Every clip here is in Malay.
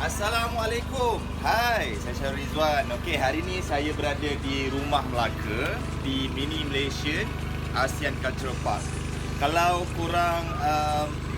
Assalamualaikum. Hai, saya Syarul Rizwan. Okey, hari ni saya berada di Rumah Melaka di Mini Malaysia ASEAN Cultural Park. Kalau korang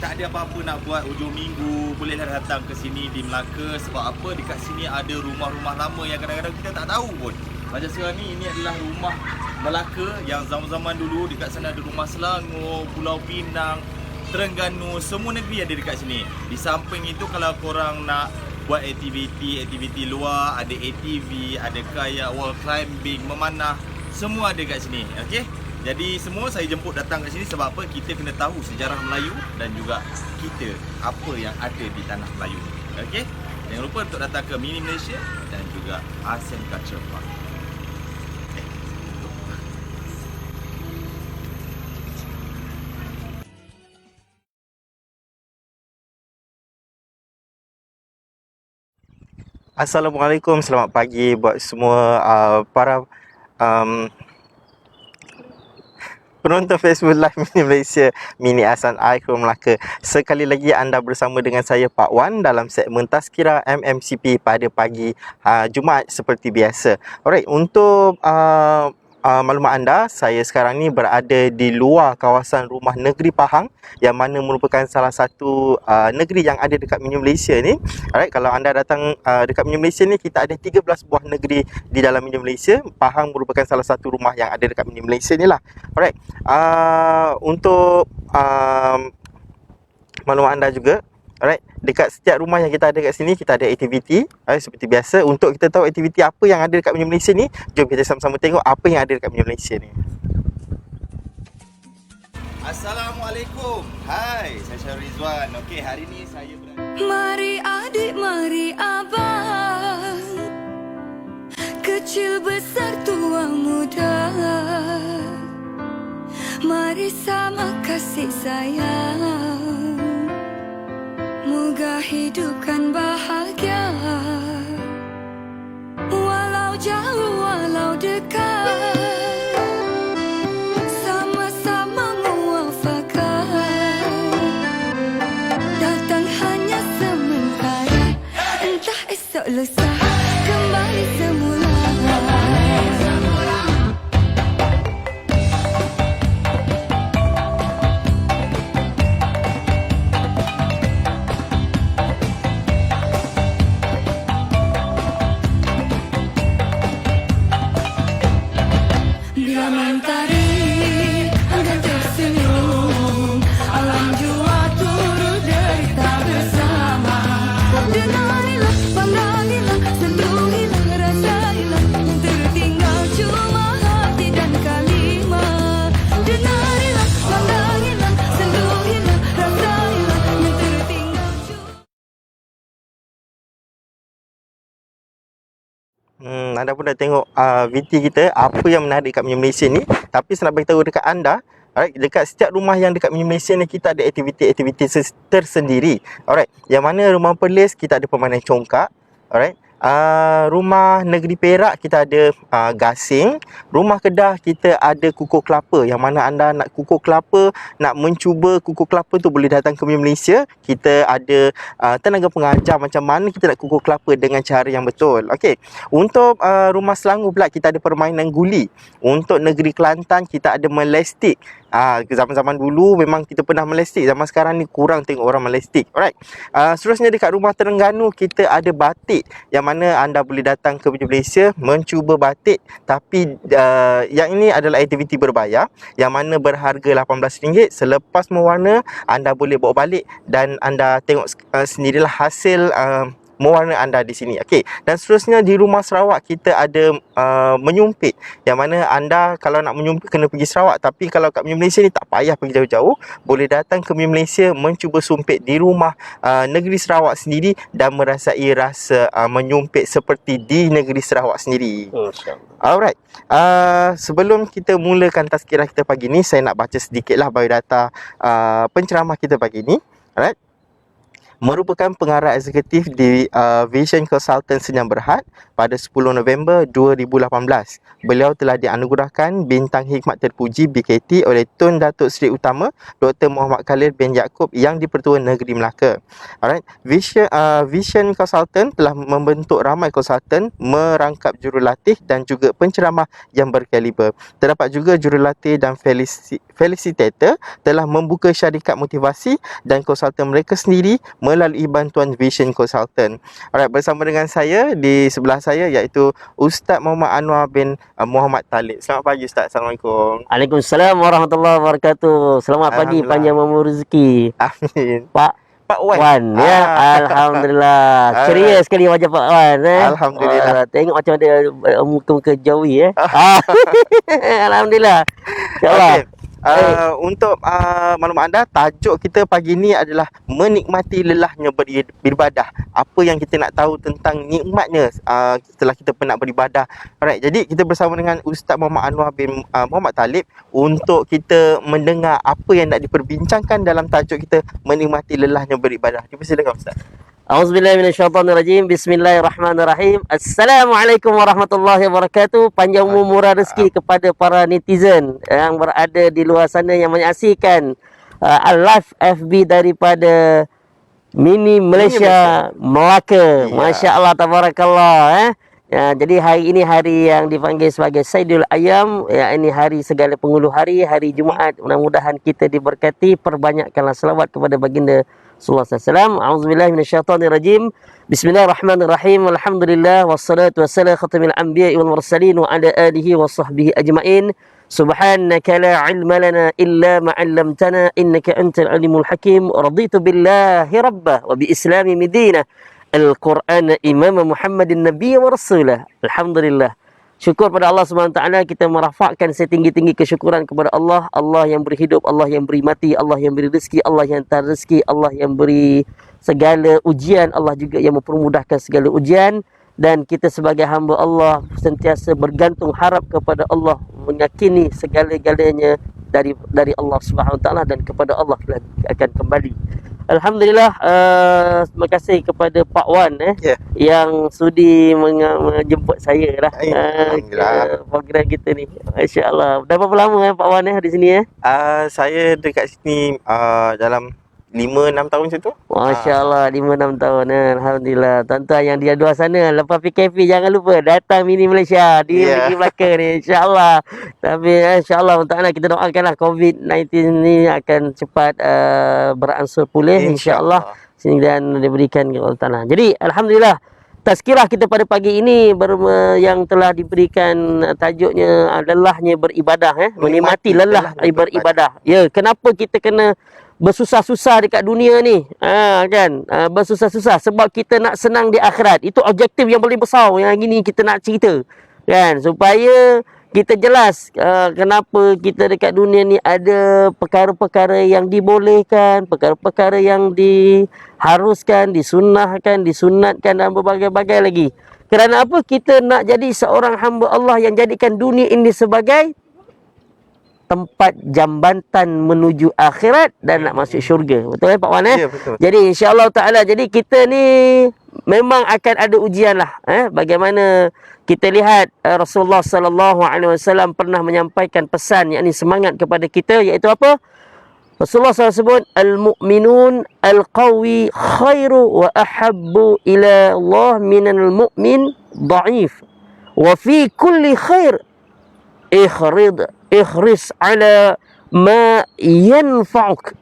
tak ada apa-apa nak buat hujung minggu, bolehlah datang ke sini di Melaka. Sebab apa? Dekat sini ada rumah-rumah lama yang kadang-kadang kita tak tahu pun. Macam sekarang ni, ini adalah rumah Melaka yang zaman-zaman dulu. Dekat sana ada rumah Selangor, Pulau Pinang, Terengganu, semua negeri ada dekat sini. Di samping itu, kalau korang nak buat aktiviti luar, ada ATV, ada kayak, wall climbing, memanah, semua ada kat sini. Okey. Jadi semua saya jemput datang kat sini sebab apa? Kita kena tahu sejarah Melayu dan juga kita apa yang ada di tanah Melayu ni. Okey. Jangan lupa untuk datang ke Mini Malaysia dan juga ASEAN Cultural Park. Assalamualaikum, selamat pagi buat semua para um, penonton Facebook Live Mini Malaysia, Mini Ahsan Aikum Melaka. Sekali lagi anda bersama dengan saya Pak Wan dalam segmen Tazkirah MMCP pada pagi Jumaat seperti biasa. Alright, untuk maklumat anda, saya sekarang ni berada di luar kawasan Rumah Negeri Pahang yang mana merupakan salah satu negeri yang ada dekat Mini Malaysia ni. Alright, kalau anda datang dekat Mini Malaysia ni, kita ada 13 buah negeri di dalam Mini Malaysia. Pahang merupakan salah satu rumah yang ada dekat Mini Malaysia ni lah. Alright, untuk maklumat anda juga, alright, dekat setiap rumah yang kita ada kat sini, kita ada aktiviti, seperti biasa. Untuk kita tahu aktiviti apa yang ada dekat Mini Malaysia ni, jom kita sama-sama tengok apa yang ada dekat Mini Malaysia ni. Assalamualaikum. Hai, saya Syarul Rizwan. Okey, hari ni saya berada. Mari adik, mari abang, kecil besar tua muda, mari sama kasih sayang, moga hidupkan bahagia. Walau jauh, walau dekat, sama-sama muafakat. Datang hanya sementara, entah esok lusa kembali semula. Bila mentari akan tersenyum, alam jua turut derita bersama. Denarilah, pandangilah, sentuhilah, rasailah, yang tertinggal cuma hati dan kalimat. Denarilah, pandangilah, sentuhilah, rasailah, yang tertinggal cuma. Anda pun dah tengok VT kita, apa yang menarik kat Mini Malaysia ni. Tapi saya nak beritahu dekat anda, alright, dekat setiap rumah yang dekat Mini Malaysia ni, kita ada aktiviti-aktiviti tersendiri. Alright, yang mana rumah Perlis kita ada permainan congkak. Alright, rumah Negeri Perak kita ada gasing. Rumah Kedah kita ada kukuh kelapa. Yang mana anda nak kukuh kelapa, nak mencuba kukuh kelapa tu, boleh datang ke Mini Malaysia. Kita ada tenaga pengajar macam mana kita nak kukuh kelapa dengan cara yang betul. Okey, untuk rumah Selangor pula kita ada permainan guli. Untuk Negeri Kelantan kita ada melestik. Zaman-zaman dulu memang kita pernah melestik. Zaman sekarang ni kurang tengok orang melestik. Alright. Seterusnya dekat rumah Terengganu kita ada batik, yang mana anda boleh datang ke Malaysia mencuba batik. Tapi yang ini adalah aktiviti berbayar, yang mana berharga RM18. Selepas mewarna, anda boleh bawa balik dan anda tengok sendirilah hasil mewarna anda di sini. Okey, dan seterusnya di rumah Sarawak kita ada menyumpit, yang mana anda kalau nak menyumpit kena pergi Sarawak. Tapi kalau kat Malaysia ni tak payah pergi jauh-jauh, boleh datang ke Malaysia mencuba sumpit di rumah negeri Sarawak sendiri dan merasai rasa menyumpit seperti di negeri Sarawak sendiri. Alright, sebelum kita mulakan tazkirah kita pagi ni, saya nak baca sedikitlah biodata penceramah kita pagi ni. Alright. merupakan pengarah eksekutif di Vision Consultant Senyam Berhad pada 10 November 2018. Beliau telah dianugerahkan Bintang Hikmat Terpuji BKT oleh Tun Datuk Seri Utama Dr. Muhammad Khalil bin Yaakob Yang di-Pertua Negeri Melaka. Alright, Vision Consultant telah membentuk ramai konsultan, merangkap jurulatih dan juga penceramah yang berkaliber. Terdapat juga jurulatih dan facilitator telah membuka syarikat motivasi dan konsultan mereka sendiri melalui bantuan Vision Consultant. Alright, bersama dengan saya di sebelah saya iaitu Ustaz Muhammad Anwar bin Muhammad Talib. Selamat pagi Ustaz. Assalamualaikum. Waalaikumsalam warahmatullahi wabarakatuh. Selamat pagi, Alhamdulillah. panjang umur rezeki. Amin. Pak Pak Wan. Wan ya. Alhamdulillah. Ceria sekali wajah Pak Wan Alhamdulillah. Tengok macam ada muka-muka jawi Alhamdulillah. InsyaAllah. Untuk maklumat anda, tajuk kita pagi ni adalah menikmati lelahnya beribadah. Apa yang kita nak tahu tentang nikmatnya setelah kita penat beribadah. Alright, jadi kita bersama dengan Ustaz Muhammad Anwar bin Muhammad Talib untuk kita mendengar apa yang nak diperbincangkan dalam tajuk kita menikmati lelahnya beribadah. Dipersilakan Ustaz. Auzubillahi minasyaitonirrajim. Bismillahirrahmanirrahim. Assalamualaikum warahmatullahi wabarakatuh. Panjang umur murah rezeki kepada para netizen yang berada di luar sana yang menyaksikan live FB daripada Mini Malaysia Melaka. Ya. Masya-Allah, tabarakallah. Ya, jadi hari ini hari yang dipanggil sebagai Sayyidul Ayyam, ya, ini hari segala penghulu hari, hari Jumaat. Mudah-mudahan kita diberkati. Perbanyakkanlah selawat kepada baginda Sallallahu alaihi wasallam. A'udzubillahi minasyaitonirrajim. Bismillahirrahmanirrahim. Alhamdulillah wassalatu wassalamu khatamil anbiya'i wal mursalin wa ala alihi wa sahbihi ajma'in. Subhanaka la ilma lana illa ma 'allamtana innaka antal alimul hakim. Raditu billahi rabbah wa bi islami midina. Al-Quran imam Muhammadin nabiyya wa rasulah. Alhamdulillah. Syukur pada Allah SWT, kita merafakkan setinggi-tinggi kesyukuran kepada Allah. Allah yang beri hidup, Allah yang beri mati, Allah yang beri rezeki, Allah yang hantar rezeki, Allah yang beri segala ujian, Allah juga yang mempermudahkan segala ujian. Dan kita sebagai hamba Allah sentiasa bergantung harap kepada Allah, meyakini segala-galanya dari Allah SWT dan kepada Allah akan kembali. Alhamdulillah, terima kasih kepada Pak Wan yang sudi menjemput saya lah ke program kita ni. Masya-Allah. Dah berapa lama Pak Wan di sini Saya dekat sini dalam 5-6 tahun macam tu. Masya-Allah, 5-6 tahun. Alhamdulillah. Tuan-tuan yang di luar sana, lepas PKP jangan lupa datang Mini Malaysia di Negeri Melaka ni, insya-Allah. Tapi insya-Allah ta'ala kita doakanlah COVID-19 ni akan cepat beransur pulih insya-Allah. Dan diberikan ke Allah Taala. Jadi alhamdulillah, tazkirah kita pada pagi ini yang telah diberikan tajuknya lelahnya beribadah, menikmati lelah beribadah. Ya, kenapa kita kena bersusah-susah dekat dunia ni, bersusah-susah sebab kita nak senang di akhirat. Itu objektif yang paling besar yang ini kita nak cerita, kan, supaya kita jelas kenapa kita dekat dunia ni ada perkara-perkara yang dibolehkan, perkara-perkara yang diharuskan, disunnahkan, disunatkan dan berbagai-bagai lagi. Kerana apa? Kita nak jadi seorang hamba Allah yang jadikan dunia ini sebagai tempat jambatan menuju akhirat dan nak masuk syurga. Betul Pak Wan? Ya, betul. Jadi insya-Allah taala, jadi kita ni memang akan ada ujian lah. Bagaimana kita lihat Rasulullah sallallahu alaihi wasallam pernah menyampaikan pesan, yakni semangat kepada kita, iaitu apa? Rasulullah SAW sebut al-mu'minun al-qawi khairu wa ahabbu ila Allah minal mu'min dha'if wa fi kulli khair ihris ala ma yanfa'uk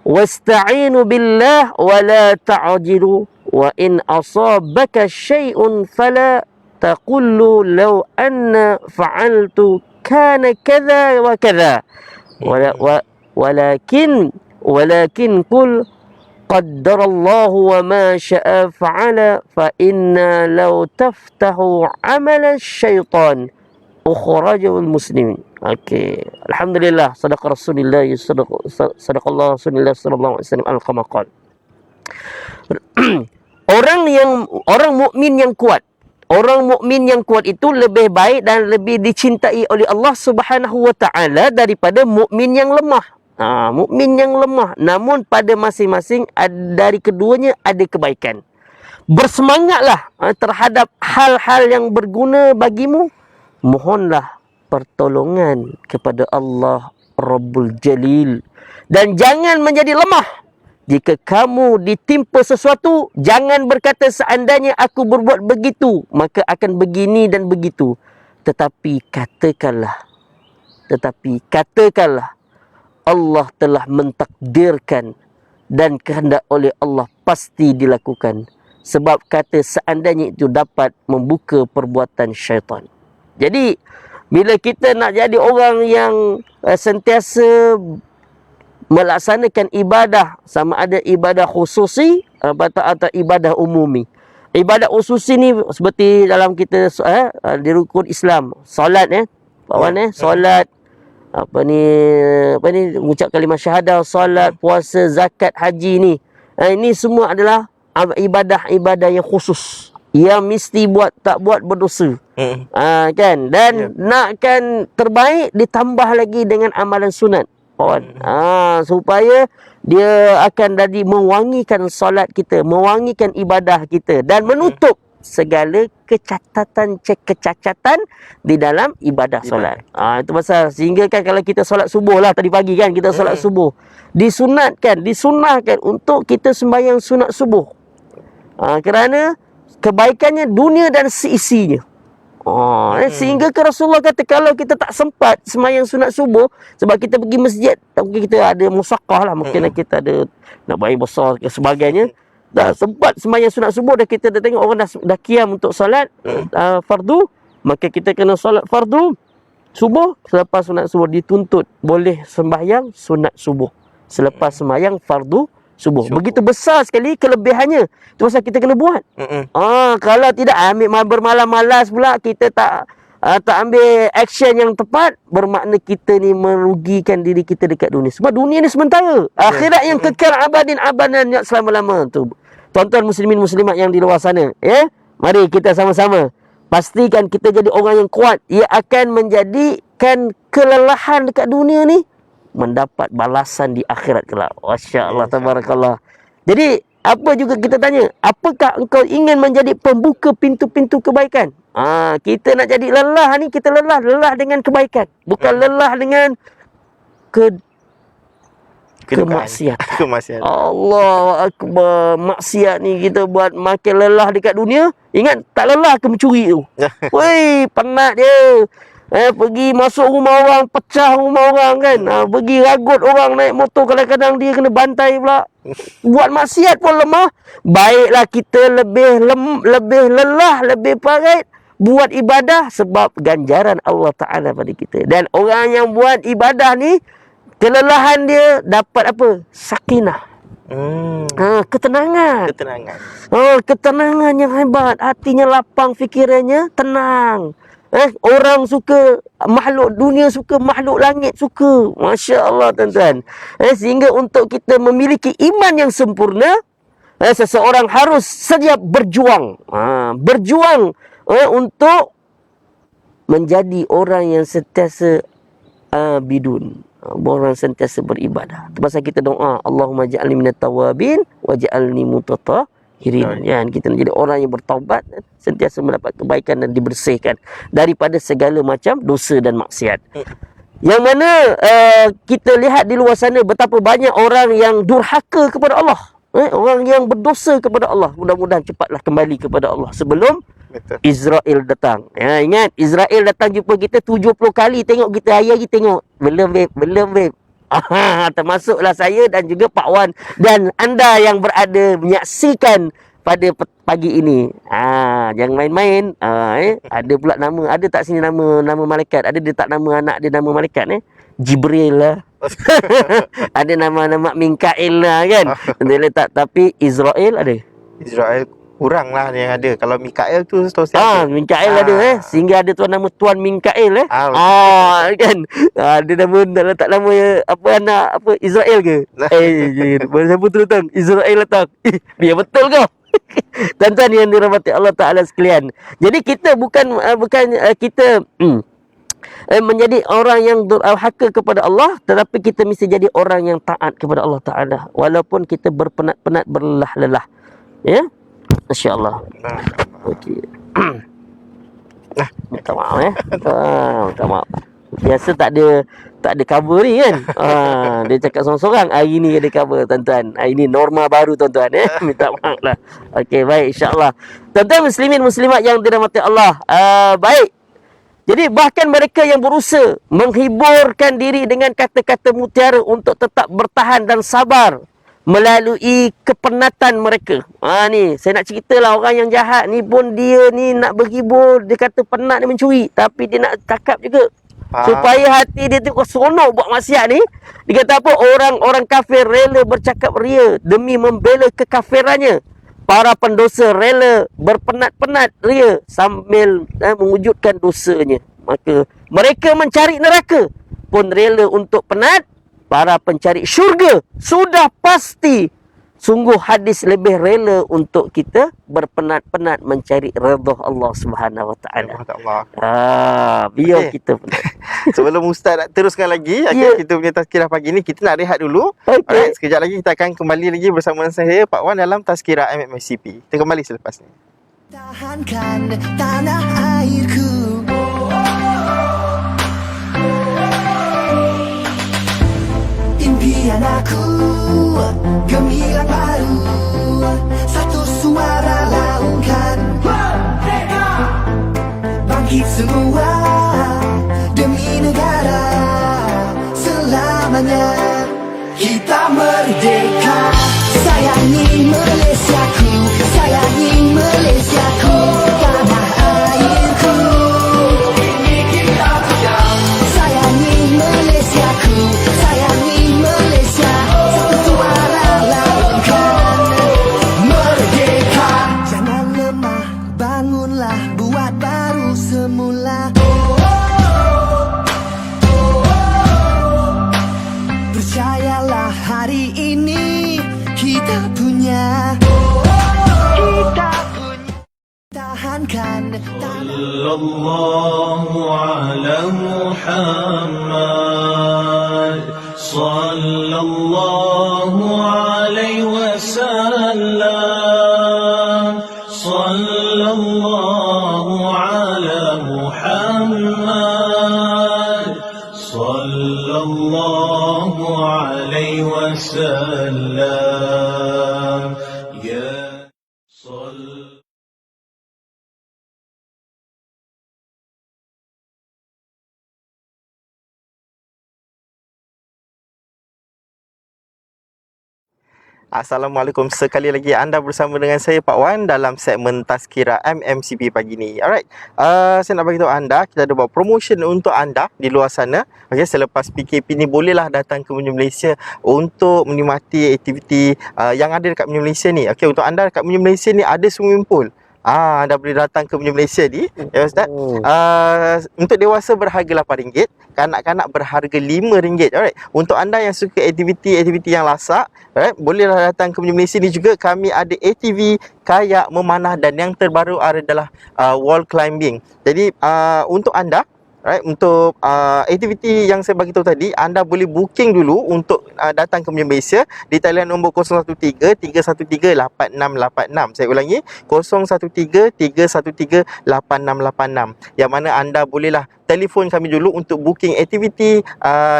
wasta'inu billah wa la ta'jilu wa in asabaka syai'un fala taqullu law anna fa'altu kana kadha wa kadha walakin qul qaddarallahu wa ma sya'a fa'ala fa inna law taftahu 'amala syaitan ukhrajul muslimin. Okey, alhamdulillah, sadaqa Rasulullah sadaqallahu Rasulullah sallallahu alaihi wasallam al-qamaqal. Orang mukmin yang kuat, orang mukmin yang kuat itu lebih baik dan lebih dicintai oleh Allah Subhanahu wa taala daripada mukmin yang lemah. Mukmin yang lemah, namun pada masing-masing dari keduanya ada kebaikan. Bersemangatlah terhadap hal-hal yang berguna bagimu. Mohonlah pertolongan kepada Allah Rabbul Jalil. Dan jangan menjadi lemah. Jika kamu ditimpa sesuatu, jangan berkata seandainya aku berbuat begitu, maka akan begini dan begitu. Tetapi katakanlah, Allah telah mentakdirkan dan kehendak oleh Allah pasti dilakukan. Sebab kata seandainya itu dapat membuka perbuatan syaitan. Jadi, bila kita nak jadi orang yang sentiasa melaksanakan ibadah, sama ada ibadah khususi atau ibadah umumi. Ibadah khususi ni seperti dalam kita di rukun Islam, solat solat, mengucap kalimah syahadah, solat, puasa, zakat, haji ni. Ini semua adalah ibadah-ibadah yang khusus, yang mesti buat, tak buat berdosa. Kan? Dan nakkan terbaik ditambah lagi dengan amalan sunat. Supaya dia akan jadi mewangikan solat kita, mewangikan ibadah kita dan menutup segala kecacatan di dalam ibadah solat. Itu pasal sehingga kan kalau kita solat subuh lah, tadi pagi kan kita solat subuh, disunahkan untuk kita sembahyang sunat subuh. Kerana kebaikannya dunia dan seisinya. Sehingga ke Rasulullah kata kalau kita tak sempat sembahyang sunat subuh sebab kita pergi masjid, mungkin kita ada musyaqah lah, mungkin kita ada nak bayar besar ke sebagainya, dah sempat sembahyang sunat subuh, dah kita dah tengok orang dah qiyam untuk solat fardu, maka kita kena solat fardu subuh. Selepas sunat subuh dituntut boleh sembahyang sunat subuh selepas sembahyang fardu subuh. Begitu besar sekali kelebihannya. Itu pasal kita kena buat. Kalau tidak ambil bermalas-malas pula, kita tak ambil action yang tepat, bermakna kita ni merugikan diri kita dekat dunia. Sebab dunia ni sementara. Akhirat yang kekal abadan yang selama-lama tu. Tuan-tuan muslimin muslimat yang di luar sana, mari kita sama-sama pastikan kita jadi orang yang kuat. Ia akan menjadikan kelelahan dekat dunia ni mendapat balasan di akhirat kelak. Masya-Allah, tabarakallah. Jadi, apa juga kita tanya, apakah engkau ingin menjadi pembuka pintu-pintu kebaikan? Kita nak jadi lelah ni, kita lelah dengan kebaikan, bukan lelah dengan kemaksiatan. Allah akbar. Maksiat ni kita buat makin lelah dekat dunia. Ingat, tak lelah ke mencuri tu? Woi, penat dia. Pergi masuk rumah orang, pecah rumah orang kan. Pergi ragut orang naik motor, kadang-kadang dia kena bantai pula. Buat maksiat pun lemah. Baiklah kita lebih lelah, lebih parat buat ibadah sebab ganjaran Allah Ta'ala pada kita. Dan orang yang buat ibadah ni, kelelahan dia dapat apa? Sakinah. Ketenangan. Ketenangan yang hebat. Hatinya lapang, fikirannya tenang. Orang suka, makhluk dunia suka, makhluk langit suka. Masya Allah tuan-tuan. Sehingga untuk kita memiliki iman yang sempurna, seseorang harus sedia berjuang. Berjuang untuk menjadi orang yang sentiasa bidun, orang sentiasa beribadah. Pasal kita doa, Allahumma ja'alni minat tawabin wa ja'alni mutatahirin. Kita nak jadi orang yang bertaubat, sentiasa mendapat kebaikan dan dibersihkan daripada segala macam dosa dan maksiat. Yang mana kita lihat di luar sana betapa banyak orang yang durhaka kepada Allah, orang yang berdosa kepada Allah. Mudah-mudahan cepatlah kembali kepada Allah sebelum Israel datang. Ingat, Israel datang jumpa kita 70 kali, tengok kita hari-hari tengok. Belum babe. Termasuklah saya dan juga Pak Wan dan anda yang berada menyaksikan pada pagi ini. Jangan main-main. Ada pula nama, ada tak sini nama malaikat? Ada dia tak nama anak dia nama malaikat Jibril lah. Ada nama Mikail lah kan. Dia letak, tapi Israel ada. Israel kurang lah yang ada. Kalau Mikael tu setahu saya Mikael ada sehingga ada tuan nama Tuan Mikael kan. Dia nama tak nama apa anak apa Israel ke? Siapa tu datang? Israel datang. Biar betul kau. Tuan-tuan yang dirahmati Allah Taala sekalian. Jadi kita bukan kita menjadi orang yang durhaka kepada Allah, tetapi kita mesti jadi orang yang taat kepada Allah Taala walaupun kita berpenat-penat, berlelah-lelah. Ya, masya-Allah. Okey. Minta maaf minta maaf. Biasa tak ada cover ni kan. Dia cakap sorang-sorang, hari ni ada cover tuan-tuan. Hari ni norma baru tuan-tuan Minta maaf lah. Okey, baik, insya-Allah. Tuan-tuan muslimin muslimat yang dirahmati Allah. Baik. Jadi bahkan mereka yang berusaha menghiburkan diri dengan kata-kata mutiara untuk tetap bertahan dan sabar melalui kepenatan mereka. Ni saya nak ceritalah, orang yang jahat ni pun dia ni nak berhibur, dia kata penat dia mencuri, tapi dia nak cakap juga supaya hati dia tu seronok buat maksiat ni. Dia kata apa? Orang-orang kafir rela bercakap ria demi membela kekafirannya. Para pendosa rela berpenat-penat ria sambil mewujudkan dosanya. Maka mereka mencari neraka pun rela untuk penat. Para pencari syurga sudah pasti sungguh hadis lebih rela untuk kita berpenat-penat mencari redha Allah Subhanahu Wa Taala. Biar kita penat. Sebelum Ustaz nak teruskan lagi, kita punya tazkirah pagi ni, kita nak rehat dulu. Alright, sekejap lagi kita akan kembali lagi bersama saya Pak Wan dalam tazkirah MMSCP. Kita kembali selepas ni. Tahankan tanah airku, impian aku gemilang baru, satu suara laungkan merdeka, bangkit semua demi negara selamanya. Kita merdeka, sayangi Malaysiaku, sayangi Malaysiaku, tanah airku. Ini kita punya. Sayangi Malaysiaku, sayangi Malaysia, satu suara laungkan merdeka. Jangan lemah, bangunlah, buat baru semula. Percayalah hari ini kita punya. Kita punya. Tahankan Sallallahu ala Muhammad, sallallahu alaihi wasallam, sallallahu ala Muhammad, sallallahu alaihi wasallam. Ya Sall. Assalamualaikum, sekali lagi anda bersama dengan saya Pak Wan dalam segmen Tazkirah MMCP pagi ni. Alright, saya nak beritahu anda, kita ada buat promotion untuk anda di luar sana. Okay, selepas PKP ni bolehlah datang ke Menyu Malaysia untuk menikmati aktiviti yang ada dekat Menyu Malaysia ni. Okay, untuk anda dekat Menyu Malaysia ni ada swimming pool. Anda boleh datang ke Menyu Malaysia ni, ya Ustaz. Untuk dewasa berharga RM8, kanak-kanak berharga RM5. Alright. Untuk anda yang suka aktiviti yang lasak, alright, bolehlah datang ke Menyu Malaysia ni juga. Kami ada ATV, kayak, memanah dan yang terbaru adalah wall climbing. Jadi untuk anda, right, untuk aktiviti yang saya bagi tahu tadi, anda boleh booking dulu untuk datang ke Menyu Malaysia di talian nombor 013-313-8686. Saya ulangi, 013-313-8686, yang mana anda bolehlah telefon kami dulu untuk booking aktiviti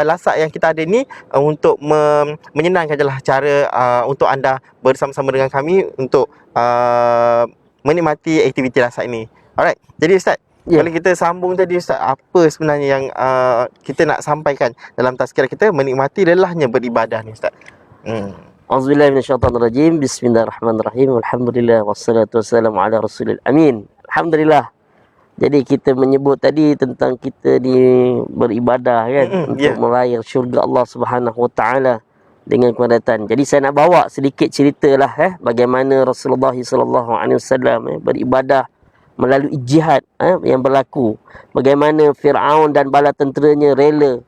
lasak yang kita ada ni, untuk menyenangkan jelah cara untuk anda bersama-sama dengan kami untuk menikmati aktiviti lasak ini. Alright, jadi Ustaz, kalau kita sambung tadi Ustaz, apa sebenarnya yang kita nak sampaikan dalam tazkirah kita, menikmati lelahnya beribadah ni Ustaz? Auzubillahi minasyaitonirrajim. Bismillahirrahmanirrahim. Alhamdulillah wassalatu wassalamu ala rasulil amin. Alhamdulillah. Jadi kita menyebut tadi tentang kita ni beribadah kan, untuk meraih syurga Allah Subhanahu Wa Taala dengan kepadatan. Jadi saya nak bawa sedikit ceritalah bagaimana Rasulullah sallallahu alaihi wasallam beribadah melalui jihad yang berlaku. Bagaimana Fir'aun dan bala tenteranya rela,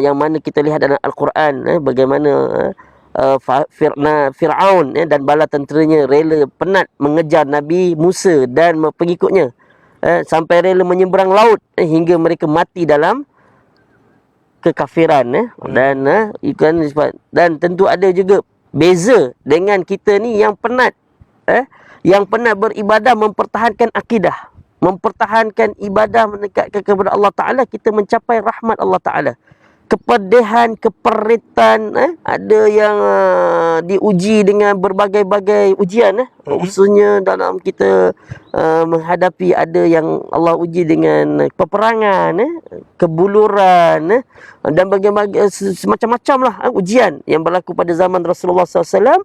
yang mana kita lihat dalam Al-Quran, bagaimana Fir'aun dan bala tenteranya rela penat mengejar Nabi Musa dan pengikutnya. sampai rela menyeberang laut hingga mereka mati dalam kekafiran dan tentu ada juga beza dengan kita ni yang penat beribadah, mempertahankan akidah, mempertahankan ibadah, mendekatkan kepada Allah Ta'ala, kita mencapai rahmat Allah Ta'ala. Kepedihan, keperitan, ada yang diuji dengan berbagai-bagai ujian, khususnya dalam kita menghadapi, ada yang Allah uji dengan peperangan, kebuluran, dan berbagai semacam-macam lah ujian yang berlaku pada zaman Rasulullah SAW.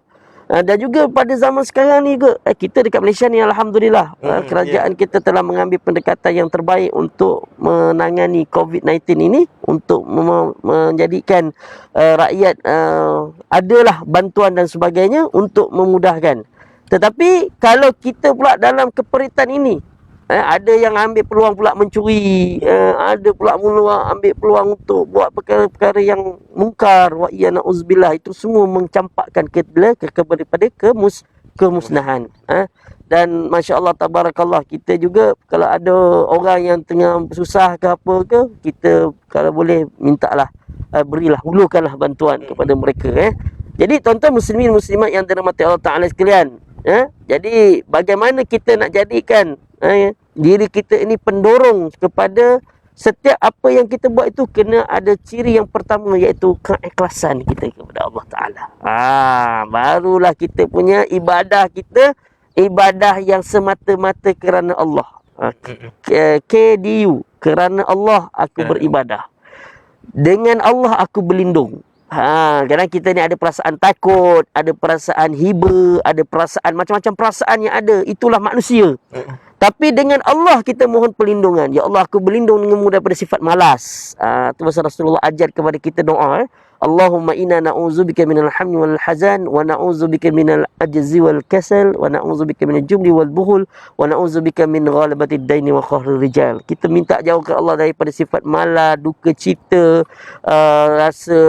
Dan juga pada zaman sekarang ni juga, kita dekat Malaysia ni Alhamdulillah, kerajaan kita telah mengambil pendekatan yang terbaik untuk menangani COVID-19 ini, untuk menjadikan rakyat adalah bantuan dan sebagainya untuk memudahkan. Tetapi kalau kita pula dalam keperitan ini, ada yang ambil peluang pula mencuri, ada pula mula ambil peluang untuk buat perkara-perkara yang mungkar, wa iya na'uzubillah. Itu semua mencampakkan kepada kemusnahan. Dan Masya Allah, Tabarakallah, kita juga kalau ada orang yang tengah susah ke apa ke, kita kalau boleh mintalah, berilah, hulurkanlah bantuan kepada mereka. Jadi tuan-tuan muslimin muslimat yang dirahmati Allah Ta'ala sekalian, jadi bagaimana kita nak jadikan diri kita ini pendorong kepada setiap apa yang kita buat itu kena ada ciri yang pertama, iaitu keikhlasan kita kepada Allah Ta'ala. Barulah kita punya ibadah kita, ibadah yang semata-mata kerana Allah. KDU, kerana Allah aku beribadah. Dengan Allah aku berlindung. Kadang kita ni ada perasaan takut, ada perasaan hiba, ada perasaan macam-macam perasaan yang ada. Itulah manusia. Tapi dengan Allah kita mohon perlindungan. Ya Allah, aku berlindung denganmu daripada sifat malas. Itu pasal Rasulullah ajar kepada kita doa. Allahumma inna na'udzubika minal hammi wal hazan, wa na'udzubika minal ajzi wal kasal, wa na'udzubika minal jubli wal buhul, wa na'udzubika min ghalabatid daini wa qahril rijal. Kita minta jauh ke Allah daripada sifat malas, duka cita, rasa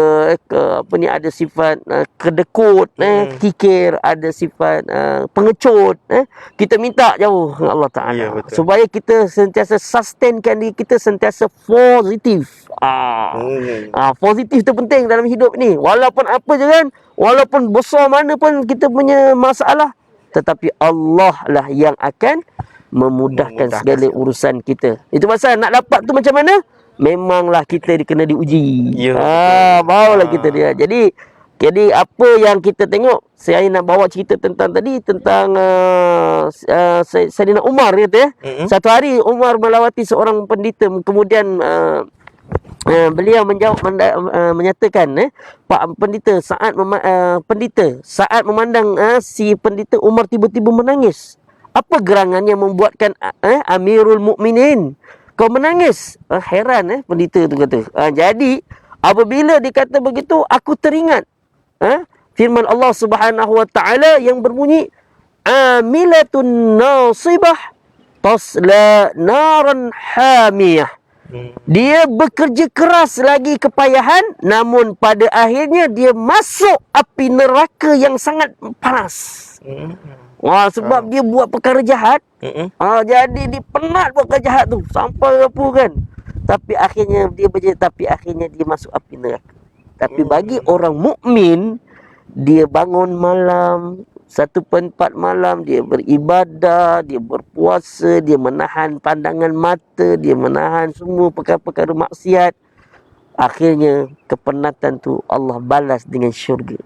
ada sifat kedekut, kikir, ada sifat pengecut. Kita minta jauh dengan Allah Ta'ala, supaya kita sentiasa sustainkan diri kita sentiasa positif. Positif tu penting dalam hidup ni. Walaupun apa je kan, walaupun besar mana pun kita punya masalah, tetapi Allah lah yang akan memudahkan segala urusan kita. Itu pasal nak dapat tu macam mana? Memanglah kita kena diuji. Barulah kita dia. Jadi apa yang kita tengok, saya nak bawa cerita tentang tadi, tentang Saidina Umar kata satu hari Umar melawati seorang pendeta, kemudian beliau menyatakan, Pak pendeta, saat memandang si pendeta Umar tiba-tiba menangis. Apa gerangannya membuatkan Amirul Mukminin kau menangis? Heran pendeta tu kata. Jadi apabila dikata begitu, aku teringat firman Allah Subhanahu wa taala yang berbunyi, amilatun nasibah tasla naran hamiyah. Dia bekerja keras lagi kepayahan, namun pada akhirnya dia masuk api neraka yang sangat panas. Sebab dia buat perkara jahat. Jadi dia penat buat perkara jahat tu sampai apa kan. Tapi akhirnya dia masuk api neraka. Tapi bagi orang mukmin, dia bangun malam, 1/4 malam, dia beribadah, dia berpuasa, dia menahan pandangan mata, dia menahan semua perkara-perkara maksiat. Akhirnya kepenatan tu Allah balas dengan syurga.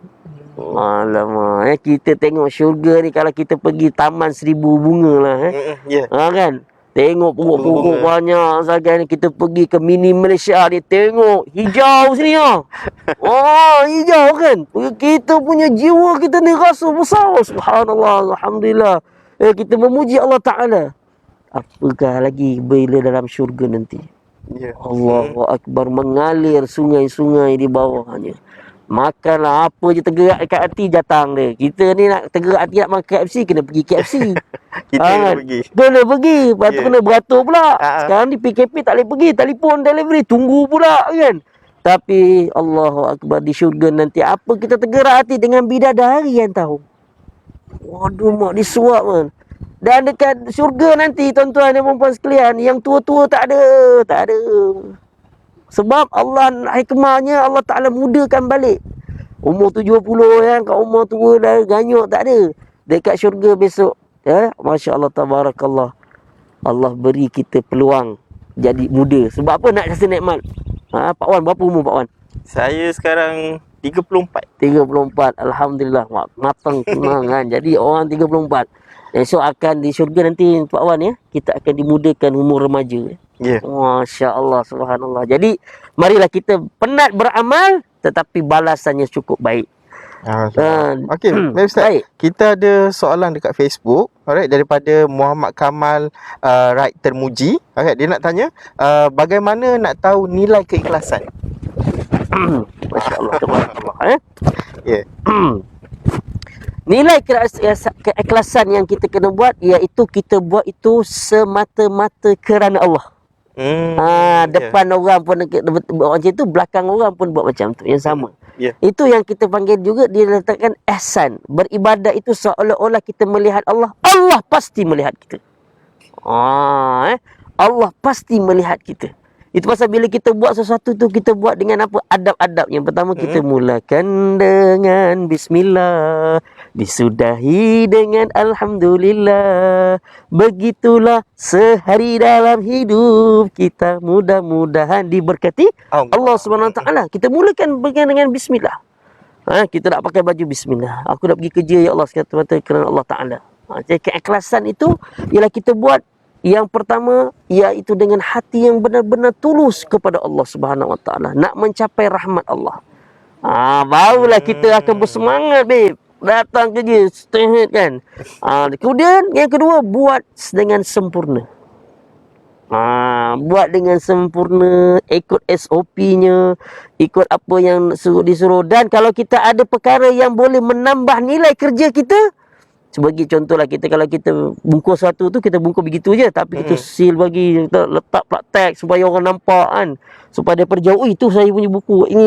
Alamak, kita tengok syurga ni kalau kita pergi taman 1000 bunga lah. Kan? Tengok pokok-pokok banyak sangat. Kita pergi ke mini Malaysia, dia tengok hijau sini hijau kan. Kita punya jiwa kita ni rasa besar. Subhanallah, alhamdulillah. Kita memuji Allah Ta'ala. Apakah lagi bila dalam syurga nanti? Allahu Akbar, mengalir sungai-sungai di bawahnya. Makanlah apa je tergerak dekat hati, datang dia. Kita ni nak tergerak hati nak makan KFC, kena pergi KFC. Kena pergi. Lepas tu kena beratur pula. Sekarang ni PKP tak boleh pergi, telefon delivery, tunggu pula kan. Tapi Allahu Akbar, di syurga nanti apa kita tergerak hati dengan bidadari yang tahu. Waduh mak, disuap kan. Dan dekat syurga nanti tuan-tuan dan puan-puan sekalian, yang tua-tua tak ada. Tak ada. Sebab Allah hikmahnya Allah Ta'ala mudakan balik. Umur 70 kan, kat umur tua dah ganyok tak ada. Dekat syurga besok. Ya, Masya Allah, tabarakallah. Allah beri kita peluang jadi muda. Sebab apa nak rasa nikmat? Pak Wan, berapa umur Pak Wan? Saya sekarang 34. 34. Alhamdulillah. Matang tenang kan. Jadi orang 34. Esok akan di syurga nanti Pak Wan ya. Kita akan dimudakan umur remaja. Ya. Masya Allah, subhanallah. Jadi marilah kita penat beramal tetapi balasannya cukup baik. Okey, baik Ustaz. Baik. Kita ada soalan dekat Facebook, alright, daripada Muhammad Kamal Right Termuji. Alright, dia nak tanya, bagaimana nak tahu nilai keikhlasan? Masya Allah, tabarakallah. Ya. Nilai keikhlasan yang kita kena buat iaitu kita buat itu semata-mata kerana Allah. Depan orang pun buat macam tu, belakang orang pun buat macam tu, yang sama. Ya. Itu yang kita panggil juga diletakkan ihsan. Beribadah itu seolah-olah kita melihat Allah. Allah pasti melihat kita. Allah pasti melihat kita. Itu pasal bila kita buat sesuatu tu, kita buat dengan apa? Adab-adab. Yang pertama kita mulakan dengan bismillah, disudahi dengan alhamdulillah. Begitulah sehari dalam hidup kita, mudah-mudahan diberkati Allah Subhanahu Wa Taala. Kita mulakan dengan bismillah. Kita nak pakai baju bismillah. Aku nak pergi kerja ya Allah semata-mata kerana Allah Taala. Jadi keikhlasan itu ialah kita buat yang pertama iaitu dengan hati yang benar-benar tulus kepada Allah Subhanahu Wa Taala, nak mencapai rahmat Allah. Barulah kita akan bersemangat babe, datang kerja setehat kan. Kemudian yang kedua, buat dengan sempurna. Buat dengan sempurna, ikut SOP-nya, ikut apa yang disuruh. Dan kalau kita ada perkara yang boleh menambah nilai kerja kita, sebagai contohlah, kalau kita bungkus satu tu, kita bungkus begitu je, tapi kita seal bagi, kita letak plat tag supaya orang nampak kan, supaya daripada jauh, itu saya punya buku ini.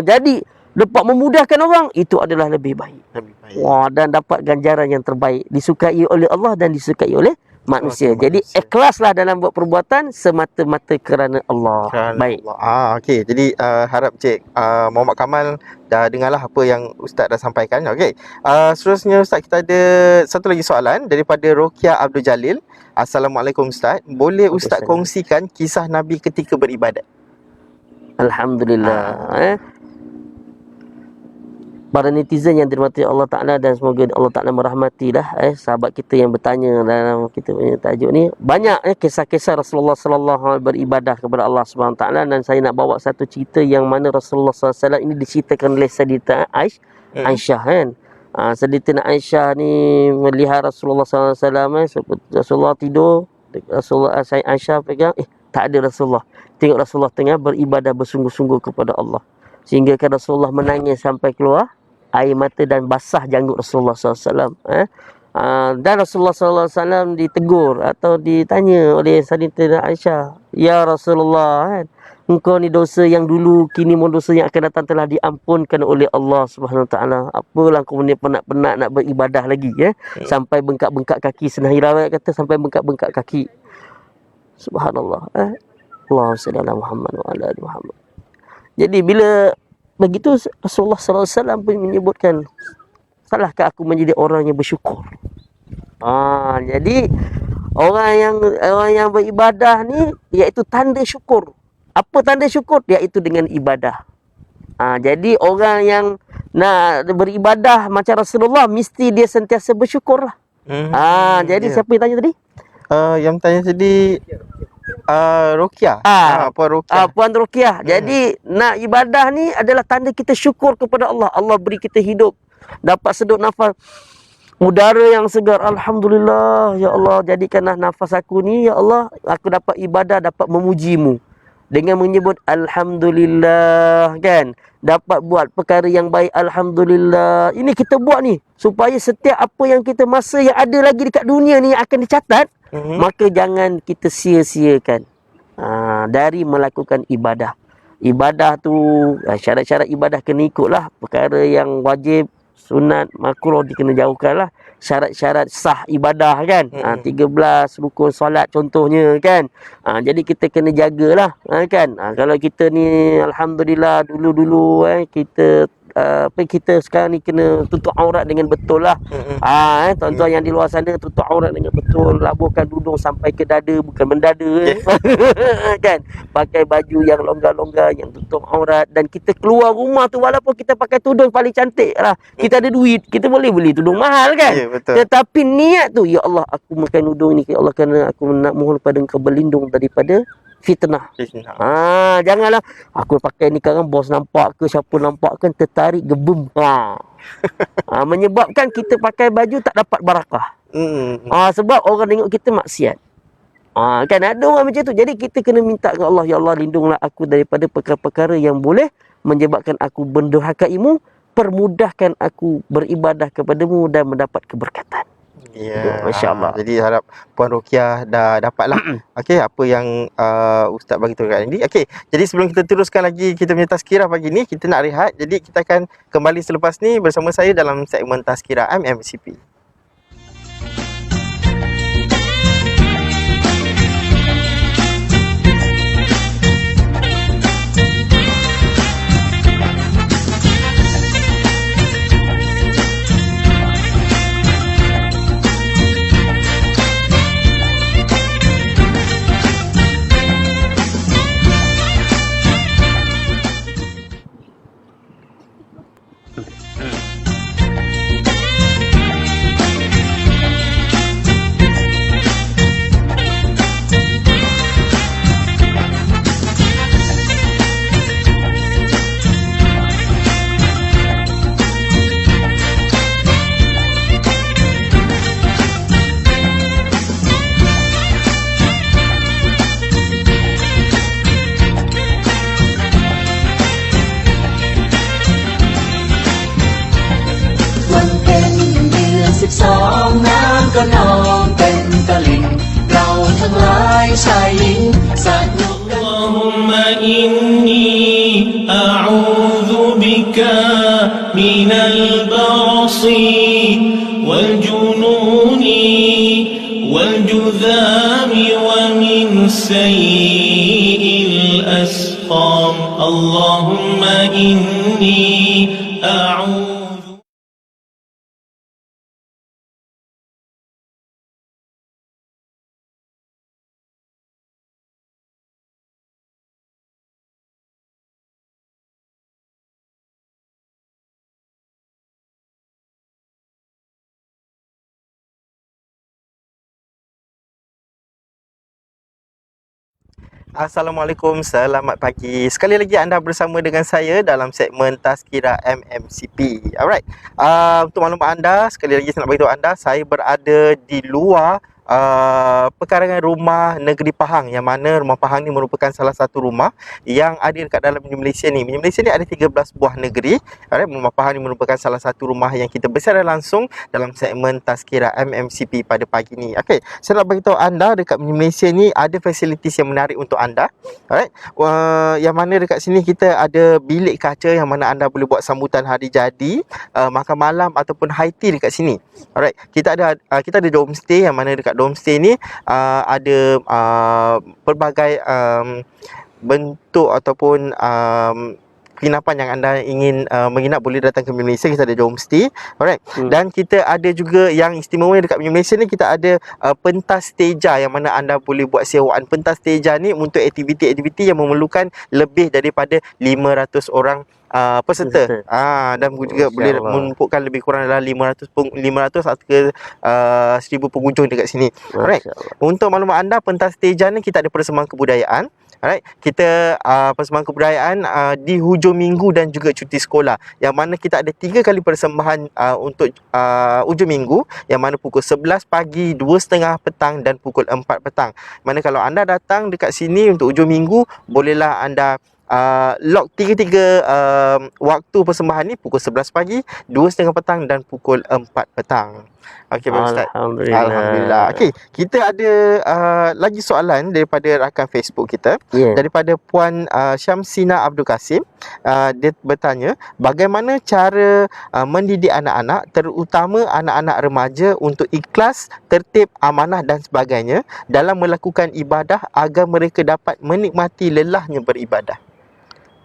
Jadi dapat memudahkan orang, itu adalah lebih baik. Dan dapat ganjaran yang terbaik, disukai oleh Allah dan disukai oleh manusia. Jadi ikhlaslah dalam buat perbuatan semata-mata kerana Allah. Baik. Okey. Jadi harap Cik Muhammad Kamal dah dengarlah apa yang Ustaz dah sampaikan. Okey. Seterusnya Ustaz, kita ada satu lagi soalan daripada Rokia Abdul Jalil. Assalamualaikum Ustaz. Boleh Ustaz kongsikan kisah Nabi ketika beribadat? Alhamdulillah. Para netizen yang dirahmati Allah Ta'ala, dan semoga Allah Ta'ala merahmatilah sahabat kita yang bertanya dalam kita punya tajuk ni. Banyak kisah-kisah Rasulullah Sallallahu Alaihi Wasallam beribadah kepada Allah Subhanahu Ta'ala, dan saya nak bawa satu cerita yang mana Rasulullah Sallallahu Alaihi Wasallam ini diceritakan oleh Sayyidatina Aisyah kan. Sayyidatina Aisyah ni melihat Rasulullah Sallallahu Alaihi Wasallam, Rasulullah tidur, Rasulullah Aisyah pegang, tak ada Rasulullah. Tengok Rasulullah tengah beribadah bersungguh-sungguh kepada Allah. Sehingga kan Rasulullah menangis sampai keluar air mata dan basah janggut Rasulullah SAW. Dan Rasulullah SAW ditegur atau ditanya oleh Sayyidatina Aisyah, ya Rasulullah, kan, engkau ni dosa yang dulu, kini mau dosa yang akan datang telah diampunkan oleh Allah Subhanahu Wa Taala. Apalah kau ni penat-penat nak beribadah lagi sampai bengkak-bengkak kaki. Senang riwayat kata sampai bengkak-bengkak kaki. Subhanallah. Allahumma salli ala Muhammad wa ala ali Muhammad. Jadi bila begitu Rasulullah SAW pun menyebutkan, salahkah aku menjadi orang yang bersyukur? Jadi orang yang beribadah ni iaitu tanda syukur. Apa tanda syukur? Iaitu dengan ibadah. Jadi orang yang nak beribadah macam Rasulullah, mesti dia sentiasa bersyukurlah. Jadi siapa yang tanya tadi? Yang tanya tadi Rokia. Puan Rokia. Puan Rokia. Jadi nak ibadah ni adalah tanda kita syukur kepada Allah. Allah beri kita hidup, dapat sedut nafas, udara yang segar. Alhamdulillah ya Allah, jadikanlah nafas aku ni ya Allah, aku dapat ibadah, dapat memujimu dengan menyebut alhamdulillah kan. Dapat buat perkara yang baik, alhamdulillah. Ini kita buat ni supaya setiap apa yang kita, masa yang ada lagi dekat dunia ni yang akan dicatat, maka jangan kita sia-siakan dari melakukan ibadah. Ibadah tu, syarat-syarat ibadah kena ikutlah. Perkara yang wajib sunat makruh dikena jauhkan lah. Syarat-syarat sah ibadah kan. 13 rukun solat contohnya kan. Jadi kita kena jagalah kan. Kalau kita ni alhamdulillah dulu-dulu kita kita sekarang ni kena tutup aurat dengan betul lah. Tuan-tuan yang di luar sana tutup aurat dengan betul, labuhkan tudung sampai ke dada, bukan mendada kan. Pakai baju yang longgar-longgar yang tutup aurat, dan kita keluar rumah tu walaupun kita pakai tudung paling cantik lah, kita ada duit, kita boleh beli tudung mahal kan. Betul. Tetapi niat tu, ya Allah aku memakai tudung ni ya Allah kerana aku nak mohon pada Engkau berlindung daripada fitnah. Janganlah aku pakai ni sekarang bos nampak ke, siapa nampak kan, tertarik gebum. Menyebabkan kita pakai baju tak dapat barakah. Sebab orang tengok kita maksiat. Kan ada orang macam tu. Jadi kita kena minta ke Allah, ya Allah lindunglah aku daripada perkara-perkara yang boleh menyebabkan aku mendurhakaimu, permudahkan aku beribadah kepadamu dan mendapat keberkatan. Ya, Masya-Allah. Jadi harap Puan Rokiah dah dapatlah okey apa yang ustaz bagi tahu kat ini. Okey, jadi sebelum kita teruskan lagi kita punya tazkirah pagi ni, kita nak rehat. Jadi kita akan kembali selepas ni bersama saya dalam segmen tazkirah MMCP. اللهم إني أعوذ بك من البرص والجنون والجذام ومن سيء الأسقام اللهم إني أعوذ. Assalamualaikum, selamat pagi. Sekali lagi anda bersama dengan saya dalam segmen Tazkirah MMCP. Alright. Untuk maklumat anda, sekali lagi saya nak beritahu anda, saya berada di luar perkarangan rumah negeri Pahang, yang mana rumah Pahang ni merupakan salah satu rumah yang ada dekat dalam Malaysia ni. Malaysia ni ada 13 buah negeri. Alright, rumah Pahang ni merupakan salah satu rumah yang kita bersara langsung dalam segmen Tazkirah MMCP pada pagi ni. Okey, saya nak beritahu anda dekat Malaysia ni ada fasilitis yang menarik untuk anda. Alright, yang mana dekat sini kita ada bilik kaca yang mana anda boleh buat sambutan hari jadi, makan malam ataupun high tea dekat sini. Alright, kita ada homestay, yang mana dekat homestay ni ada pelbagai bentuk ataupun penginapan yang anda ingin menginap boleh datang ke Malaysia. Kita ada homestay. Alright. Dan kita ada juga yang istimewa dekat Malaysia ni, kita ada pentas teja, yang mana anda boleh buat sewaan pentas teja ni untuk aktiviti-aktiviti yang memerlukan lebih daripada 500 orang peserta. Dan juga boleh menumpukan lebih kurang dalam 500 atau ke 1000 pengunjung dekat sini. Alright. Untuk maklumat anda, pentas teja ni kita ada persembahan kebudayaan. Alright, kita persembahan kebudayaan di hujung minggu dan juga cuti sekolah, yang mana kita ada 3 kali persembahan untuk hujung minggu, yang mana pukul 11 pagi, 2.30 petang dan pukul 4 petang. Mana kalau anda datang dekat sini untuk hujung minggu, bolehlah anda log tiga waktu persembahan ni, pukul 11 pagi, 2.30 petang dan pukul 4 petang. Okey, baik Ustaz. Alhamdulillah. Alhamdulillah. Okey, kita ada lagi soalan daripada rakan Facebook kita. Ya. Daripada Puan Syamsina Abdul Kasim. Dia bertanya, bagaimana cara mendidik anak-anak, terutama anak-anak remaja untuk ikhlas, tertib, amanah dan sebagainya dalam melakukan ibadah agar mereka dapat menikmati lelahnya beribadah.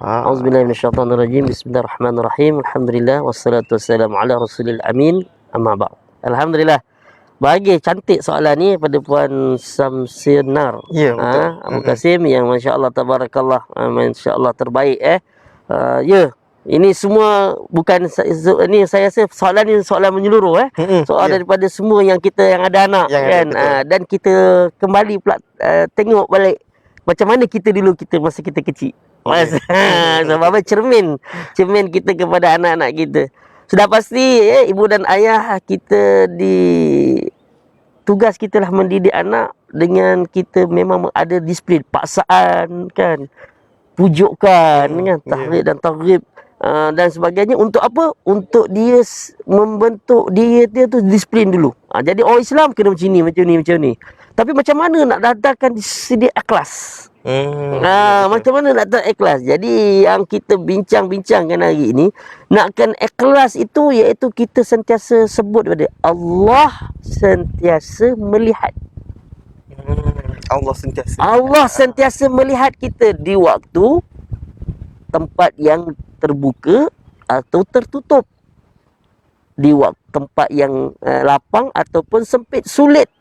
Auzubillahi minasyaitonirrajim. Bismillahirrahmanirrahim. Alhamdulillah wassalatu wassalamu ala Rasulil Amin. Amma ba'd. Alhamdulillah. Bagi cantik soalan ni pada Puan Samsinar. Ya, betul. Abu Kasim yang masya-Allah tabarakallah, masya-Allah terbaik ya. Ini semua bukan ini, saya rasa soalan ni soalan menyeluruh soal daripada semua yang kita yang ada anak Yang kan. ada, Dan kita kembali pula tengok balik macam mana kita dulu masa kita kecil. Sebab apa? cermin kita kepada anak-anak kita. Sudah pasti ibu dan ayah kita tugas kita lah mendidik anak dengan kita memang ada disiplin, paksaan kan, pujukan kan, tahrid dan targhib dan sebagainya. Untuk apa? Untuk dia membentuk dia tu disiplin dulu. Jadi orang Islam kena macam ni. Tapi macam mana nak datangkan dia ikhlas? Macam mana nak datang ikhlas? Jadi yang kita bincangkan hari ini, nakkan ikhlas itu iaitu kita sentiasa sebut pada Allah sentiasa melihat. Allah sentiasa melihat kita di waktu, tempat yang terbuka atau tertutup, di waktu tempat yang lapang ataupun sempit, sulit.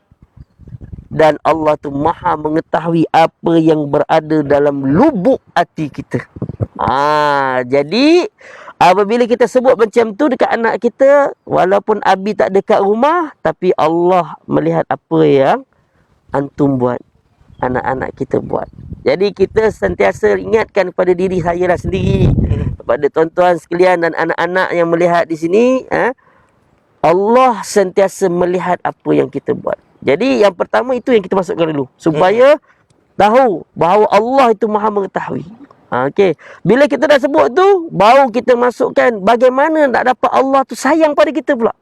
Dan Allah tu maha mengetahui apa yang berada dalam lubuk hati kita. Jadi apabila kita sebut macam tu dekat anak kita, walaupun Abi tak dekat rumah, tapi Allah melihat apa yang antum buat, anak-anak kita buat. Jadi kita sentiasa ingatkan kepada diri saya lah sendiri, kepada tuan-tuan sekalian dan anak-anak yang melihat di sini, Allah sentiasa melihat apa yang kita buat. Jadi yang pertama itu yang kita masukkan dulu, supaya tahu bahawa Allah itu maha mengetahui. Okey. Bila kita dah sebut tu, baru kita masukkan bagaimana nak dapat Allah tu sayang pada kita pula.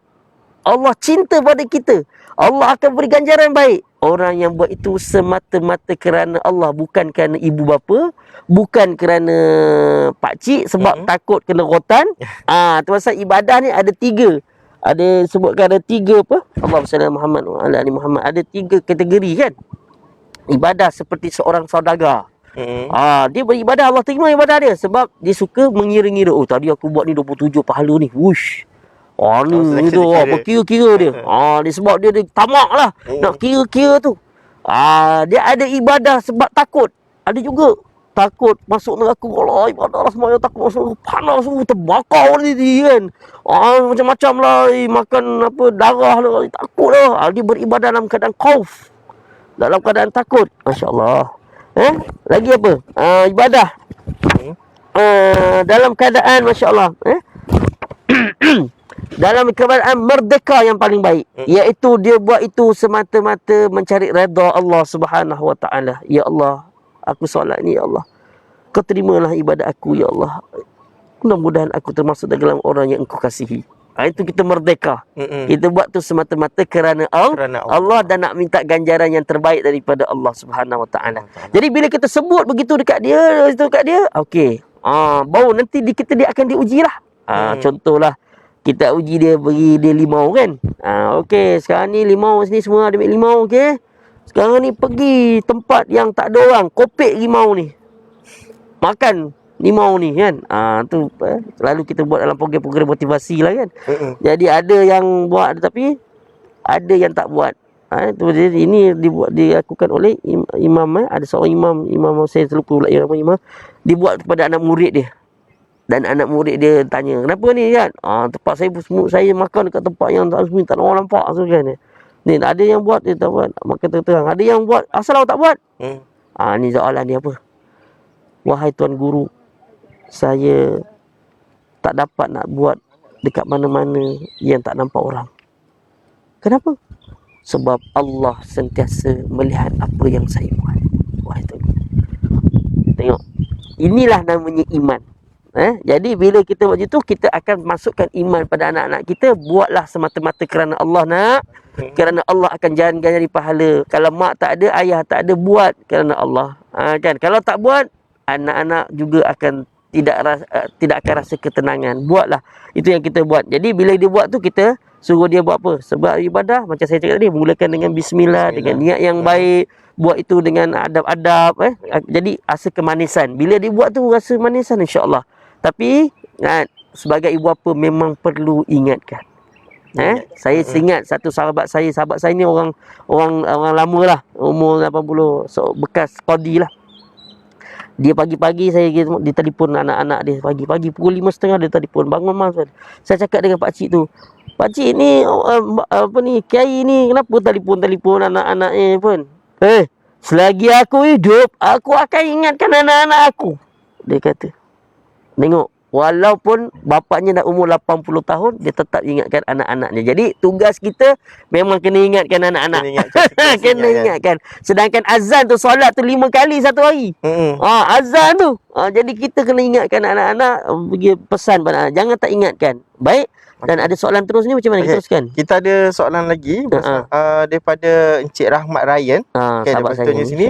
Allah cinta pada kita. Allah akan beri ganjaran baik. Orang yang buat itu semata-mata kerana Allah, bukan kerana ibu bapa, bukan kerana pakcik sebab takut kena rotan. Tu pasal ibadah ni ada 3. Ada sebutkan ada 3 apa? Allahumma salli Muhammad wa ala ali Muhammad. Ada 3 kategori kan. Ibadah seperti seorang saudagar. Dia beribadah, Allah terima ibadah dia sebab dia suka mengira-ngira, oh tadi aku buat ni 27 pahala ni. Wush. Ni tu berkira-kira dia. Dia sebab dia tamak lah nak kira-kira tu. Dia ada ibadah sebab takut. Ada juga takut masuk neraka. Allah, ibadah lah semuanya takut masuk neraka. Panas semua, terbakar ni kan. Macam-macam lah, makan apa darah lah, takut lah. Dia beribadah dalam keadaan khauf, dalam keadaan takut. Masya Allah. Lagi apa? Ibadah dalam keadaan Masya Allah dalam keadaan merdeka yang paling baik, iaitu dia buat itu semata-mata mencari redha Allah Subhanahu wa taala. Ya Allah, aku solat ni, ya Allah, kau terimalah ibadah aku, ya Allah. Mudah-mudahan aku termasuk dalam orang yang engkau kasihi. Itu kita merdeka. Kita buat tu semata-mata kerana Allah dan nak minta ganjaran yang terbaik daripada Allah Subhanahu wa taala. Jadi bila kita sebut begitu dekat dia, okey. Baru nanti kita dia akan diuji lah. Contohlah kita uji dia, beri dia limau kan. Okey, sekarang ni limau sini semua ada limau, okey. Sekarang ni pergi tempat yang tak ada orang, kopek limau ni, makan limau ni kan. Tu selalu kita buat dalam program-program motivasi lah kan. Jadi ada yang buat tapi ada yang tak buat. Tu ini dilakukan oleh imam. Ada seorang imam saya terlupa pula imam. Dibuat kepada anak murid dia. Dan anak murid dia tanya, kenapa ni kan? Tempat saya makan dekat tempat yang tak ada orang nampak so kan. Ni ada yang buat, dia tak buat, makan terang-terang. Ada yang buat, asal awak tak buat? Ni soalan dia apa? Wahai tuan guru, saya tak dapat nak buat dekat mana-mana yang tak nampak orang. Kenapa? Sebab Allah sentiasa melihat apa yang saya buat. Wahai tuan guru. Tengok. Inilah namanya iman. Jadi bila kita buat itu, kita akan masukkan iman pada anak-anak kita. Buatlah semata-mata kerana Allah nak. Kerana Allah akan jadi pahala. Kalau mak tak ada, ayah tak ada, buat kerana Allah. Kan? Kalau tak buat, anak-anak juga akan tidak akan rasa ketenangan. Buatlah. Itu yang kita buat. Jadi bila dia buat tu, kita suruh dia buat apa? Sebab ibadah, macam saya cakap tadi, mulakan dengan bismillah. Dengan niat yang baik. Buat itu dengan adab-adab. Jadi rasa kemanisan. Bila dia buat tu, rasa manisan, insya-Allah. Tapi sebagai ibu bapa memang perlu ingatkan. Saya ingat satu sahabat saya ni orang lama lah, umur 80, bekas qadi lah. Dia pagi-pagi dia telefon anak-anak dia, pagi-pagi pukul 5.30 dia telefon, bangun mas. Saya cakap dengan pak cik tu, pak cik ni kiai ni kenapa telefon anak-anaknya pun? Selagi aku hidup, aku akan ingatkan anak-anak aku. Dia kata. Tengok, walaupun bapaknya dah umur 80 tahun, dia tetap ingatkan anak-anaknya. Jadi tugas kita memang kena ingatkan anak-anak. Kena ingatkan. Sedangkan azan tu, solat tu 5 kali satu hari. Azan tu. Jadi kita kena ingatkan anak-anak, bagi pesan pada anak. Jangan tak ingatkan. Baik. Dan ada soalan terus ni, macam mana kita teruskan? Kita ada soalan lagi daripada Encik Rahmat Ryan. Sahabat saya sini.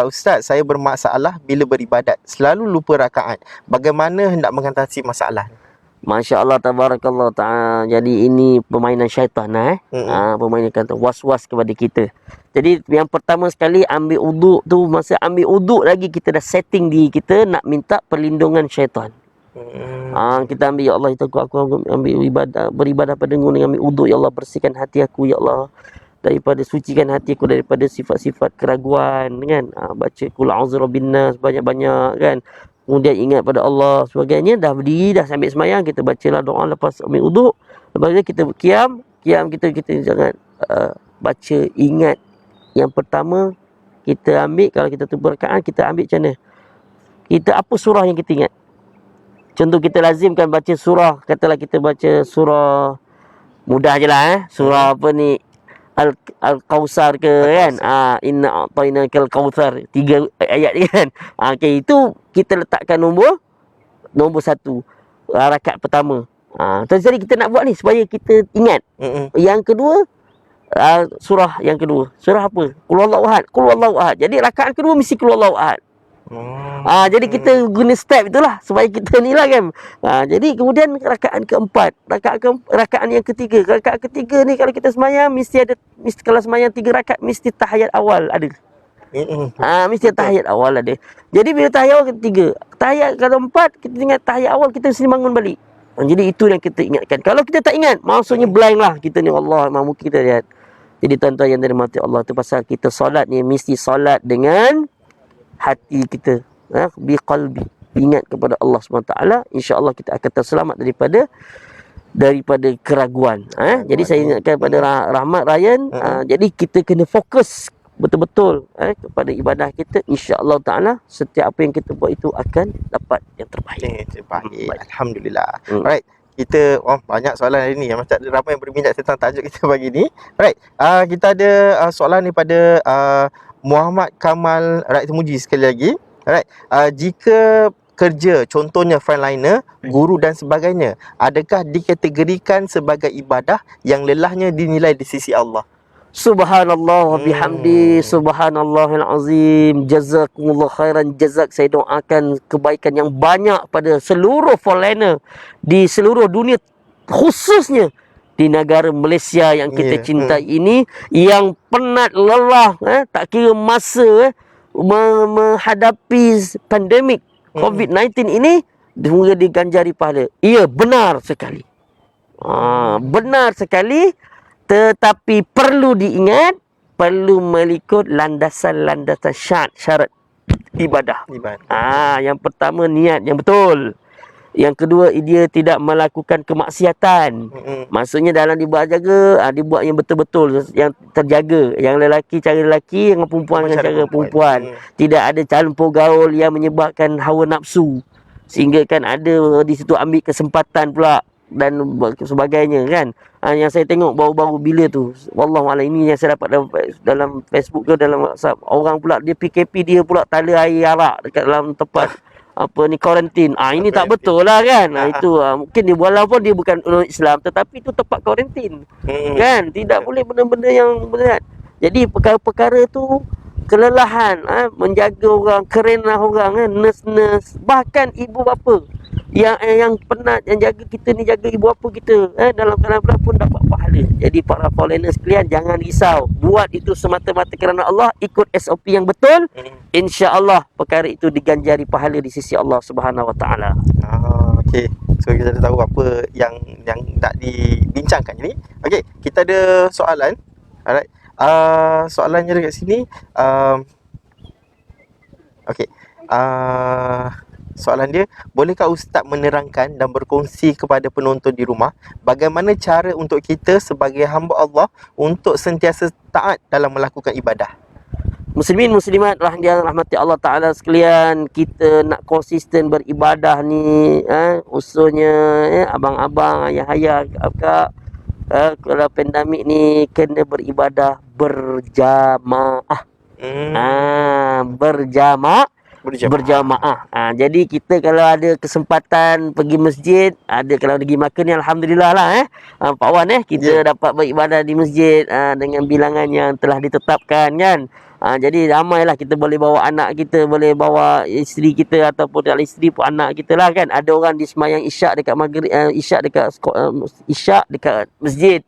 Ustaz, saya bermasalah bila beribadat, selalu lupa rakaat. Bagaimana hendak mengatasi masalah? Masya Allah, tabarakallah ta'ala. Jadi ini permainan syaitan permainan was-was kepada kita. Jadi yang pertama sekali, ambil uduk tu. Masa ambil uduk lagi, kita dah setting diri kita nak minta perlindungan syaitan. Kita ambil, ya Allah, aku ambil beribadah pada-Mu dengan ambil uduk, ya Allah, bersihkan hati aku, ya Allah, daripada sucikan hati aku daripada sifat-sifat keraguan, kan. Baca qul a'udzu binnas banyak-banyak, kan. Kemudian ingat pada Allah sebagainya. Dah berdiri, dah sambil semayang, kita bacalah doa lepas ambil uduk. Lepas tu kita kiam kita jangan baca. Ingat, yang pertama kita ambil, kalau kita tubuh rakaat, kita ambil macam mana? Kita apa surah yang kita ingat? Contoh, kita lazimkan baca surah, katalah kita baca surah mudah je lah, surah apa ni, Al-Kautsar ke, kan. Inna a'tainakal kautsar, 3 ayat ni, kan. Okay, itu kita letakkan nombor 1, rakaat pertama. Jadi kita nak buat ni supaya kita ingat. Yang kedua, surah yang kedua, surah apa? Qul huwallahu ahad. Jadi rakaat kedua mesti qul huwallahu ahad. Jadi kita guna step itulah supaya kita ni lah, kan. Jadi kemudian rakaat keempat, rakaat yang ketiga. Rakaat ketiga ni kalau kita semayang mesti kalau semayang 3 rakaat mesti tahiyat awal ada. Mesti tahiyat awal ada. Jadi bila tahiyat awal ketiga, tahiyat kalau 4 kita ingat tahiyat awal, kita mesti bangun balik. Jadi itu yang kita ingatkan. Kalau kita tak ingat, maksudnya blind lah kita ni. Allah, mungkin kita lihat. Jadi tuan-tuan yang dirahmati Allah, tu pasal kita solat ni mesti solat dengan hati kita, biqalbi, ingat kepada Allah SWT. InsyaAllah kita akan terselamat daripada keraguan. Jadi saya ingatkan kepada Rahmat Ryan, jadi kita kena fokus betul-betul kepada ibadah kita. InsyaAllah ta'ala setiap apa yang kita buat itu akan dapat yang terbaik. Alhamdulillah. Alright, kita banyak soalan hari ni, macam ramai yang berminat tentang tajuk kita pagi ni. Alright, kita ada soalan daripada Muhammad Kamal Rakyat Temuji sekali lagi. Alright, jika kerja contohnya frontliner, guru dan sebagainya, adakah dikategorikan sebagai ibadah yang lelahnya dinilai di sisi Allah? Subhanallah wa bihamdi, subhanallahil azim. Jazakumullah khairan jazak. Saya doakan kebaikan yang banyak pada seluruh frontliner di seluruh dunia, khususnya di negara Malaysia yang kita cintai ini, yang penat, lelah, tak kira masa menghadapi pandemik COVID-19 ini, semoga diganjari pahala. Ya, benar sekali. Benar sekali, tetapi perlu diingat, perlu mengikut landasan-landasan syarat ibadah. Yang pertama, niat yang betul. Yang kedua, dia tidak melakukan kemaksiatan. Maksudnya dalam dibuat jaga, dibuat yang betul-betul, yang terjaga. Yang lelaki cara lelaki, yang perempuan dengan cara perempuan. Tidak ada campur gaul yang menyebabkan hawa nafsu, sehingga kan ada di situ ambil kesempatan pula dan sebagainya, kan. Yang saya tengok baru-baru bila tu, wallahualam, ini yang saya dapat dalam Facebook ke dalam WhatsApp, orang pula dia PKP, dia pula tala air arak dekat dalam tempat apa ni kuarantin. Ini tak betul lah kan. Itu mungkin dia walaupun dia bukan orang Islam tetapi itu tempat kuarantin. Kan? Tidak boleh benda-benda yang berat. Jadi perkara-perkara tu kelelahan, menjaga orang, kerenah orang, nurse-nurse, bahkan ibu bapa yang penat, yang jaga kita ni, jaga ibu bapa kita, dalam keadaan pun dapat pahala. Jadi para foreigners sekalian, jangan risau, buat itu semata-mata kerana Allah, ikut SOP yang betul, insya-Allah perkara itu diganjari pahala di sisi Allah Subhanahu Wa Taala. Okey. So kita dah tahu apa yang nak dibincangkan ini. Okey, kita ada soalan. Alright. Soalannya dekat sini. Okey. Soalan dia, bolehkah Ustaz menerangkan dan berkongsi kepada penonton di rumah bagaimana cara untuk kita sebagai hamba Allah untuk sentiasa taat dalam melakukan ibadah? Muslimin muslimat yang rahmati Allah Taala sekalian, kita nak konsisten beribadah ni, usulnya abang-abang, ayah-ayah, kakak, kalau pandemik ni kena beribadah berjamaah. Berjamaah. Jadi kita kalau ada kesempatan pergi masjid, ada kalau pergi makan ni alhamdulillah lah Pak Wan kita dapat beribadah di masjid dengan bilangan yang telah ditetapkan kan. Jadi ramailah kita boleh bawa anak kita, boleh bawa isteri kita ataupun kalau isteri pun anak kita lah kan. Ada orang di sembahyang isyak dekat maghrib, isyak dekat masjid.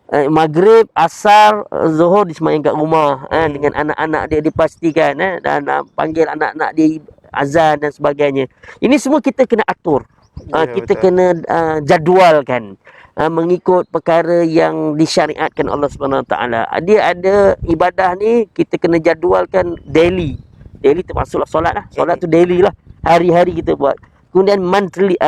Maghrib, asar, zuhur disemayang kat rumah dengan anak-anak dia dipastikan dan panggil anak-anak dia azan dan sebagainya. Ini semua kita kena atur. Kita kena jadualkan mengikut perkara yang disyariatkan Allah Subhanahu Wa Taala. Dia ada ibadah ni kita kena jadualkan daily. Daily termasuklah solat lah. Solat tu daily lah. Hari-hari kita buat. Kemudian monthly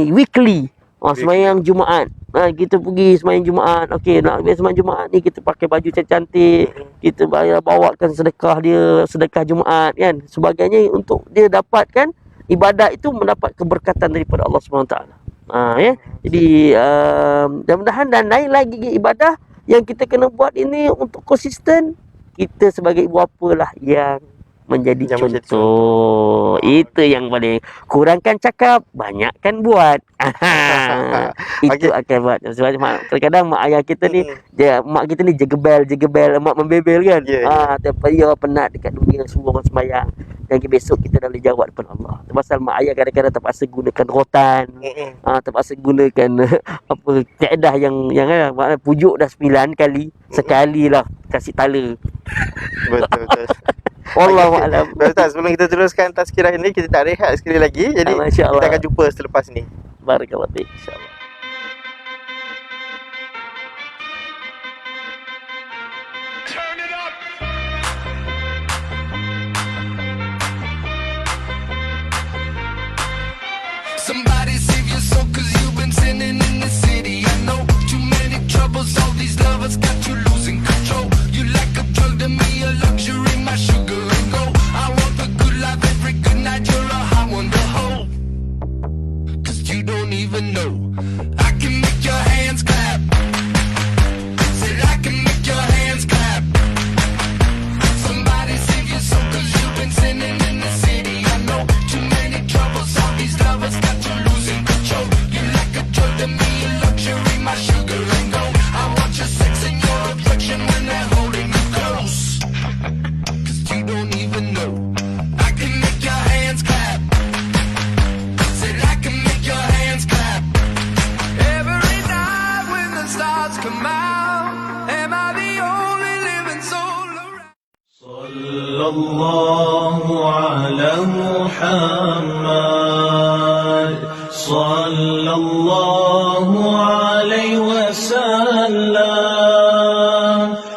weekly. Semayang Jumaat. Kita pergi semayang Jumaat. Okey, nak ambil semayang Jumaat ni kita pakai baju cantik. Kita bawakan sedekah Jumaat kan. Sebagainya untuk dia dapatkan ibadat itu mendapat keberkatan daripada Allah SWT. Jadi mudah-mudahan dan lain lagi ibadah yang kita kena buat ini untuk konsisten. Kita sebagai ibu bapa lah yang menjadi contoh. Itu yang paling. Kurangkan cakap, banyakkan buat. Itu akan buat. Sebab kadang-kadang mak ayah kita ni, mak kita ni jegebel, mak membebel kan. Tapi dia penat dekat dunia semua orang sembahyang. Dan besok kita dah boleh jawab depan Allah. Pasal mak ayah kadang-kadang terpaksa gunakan rotan, terpaksa gunakan apa kaedah yang pujuk dah 9 kali, sekali lah kasih tala. Betul. Wallahualam. Ustaz, sebelum kita teruskan tazkirah ini, kita tak rehat sekali lagi. Jadi kita akan jumpa selepas ni. Barakallahu fiik, insya-Allah. Somebody save your soul, 'cause you've been sinning in the city. I know too many troubles, all these lovers got you losing control. You like a drug to me, a luxury, my sugar and gold. I want the good life every good night, you're a high one to hold. 'Cause you don't even know I can make your hands clap. Said I can make your hands clap. Somebody save your soul, 'cause you've been sinning in the city. I know too many troubles, all these lovers got you losing control. You like a drug to me, a luxury, my sugar and gold. I want your sex and your affection when they're holding you close. 'Cause you don't even know I can make your hands clap. Said I can make your hands clap. Every night when the stars come out, am I the only living soul around? Sallallahu ala Muhammad, sallallahu alaihi wasallam,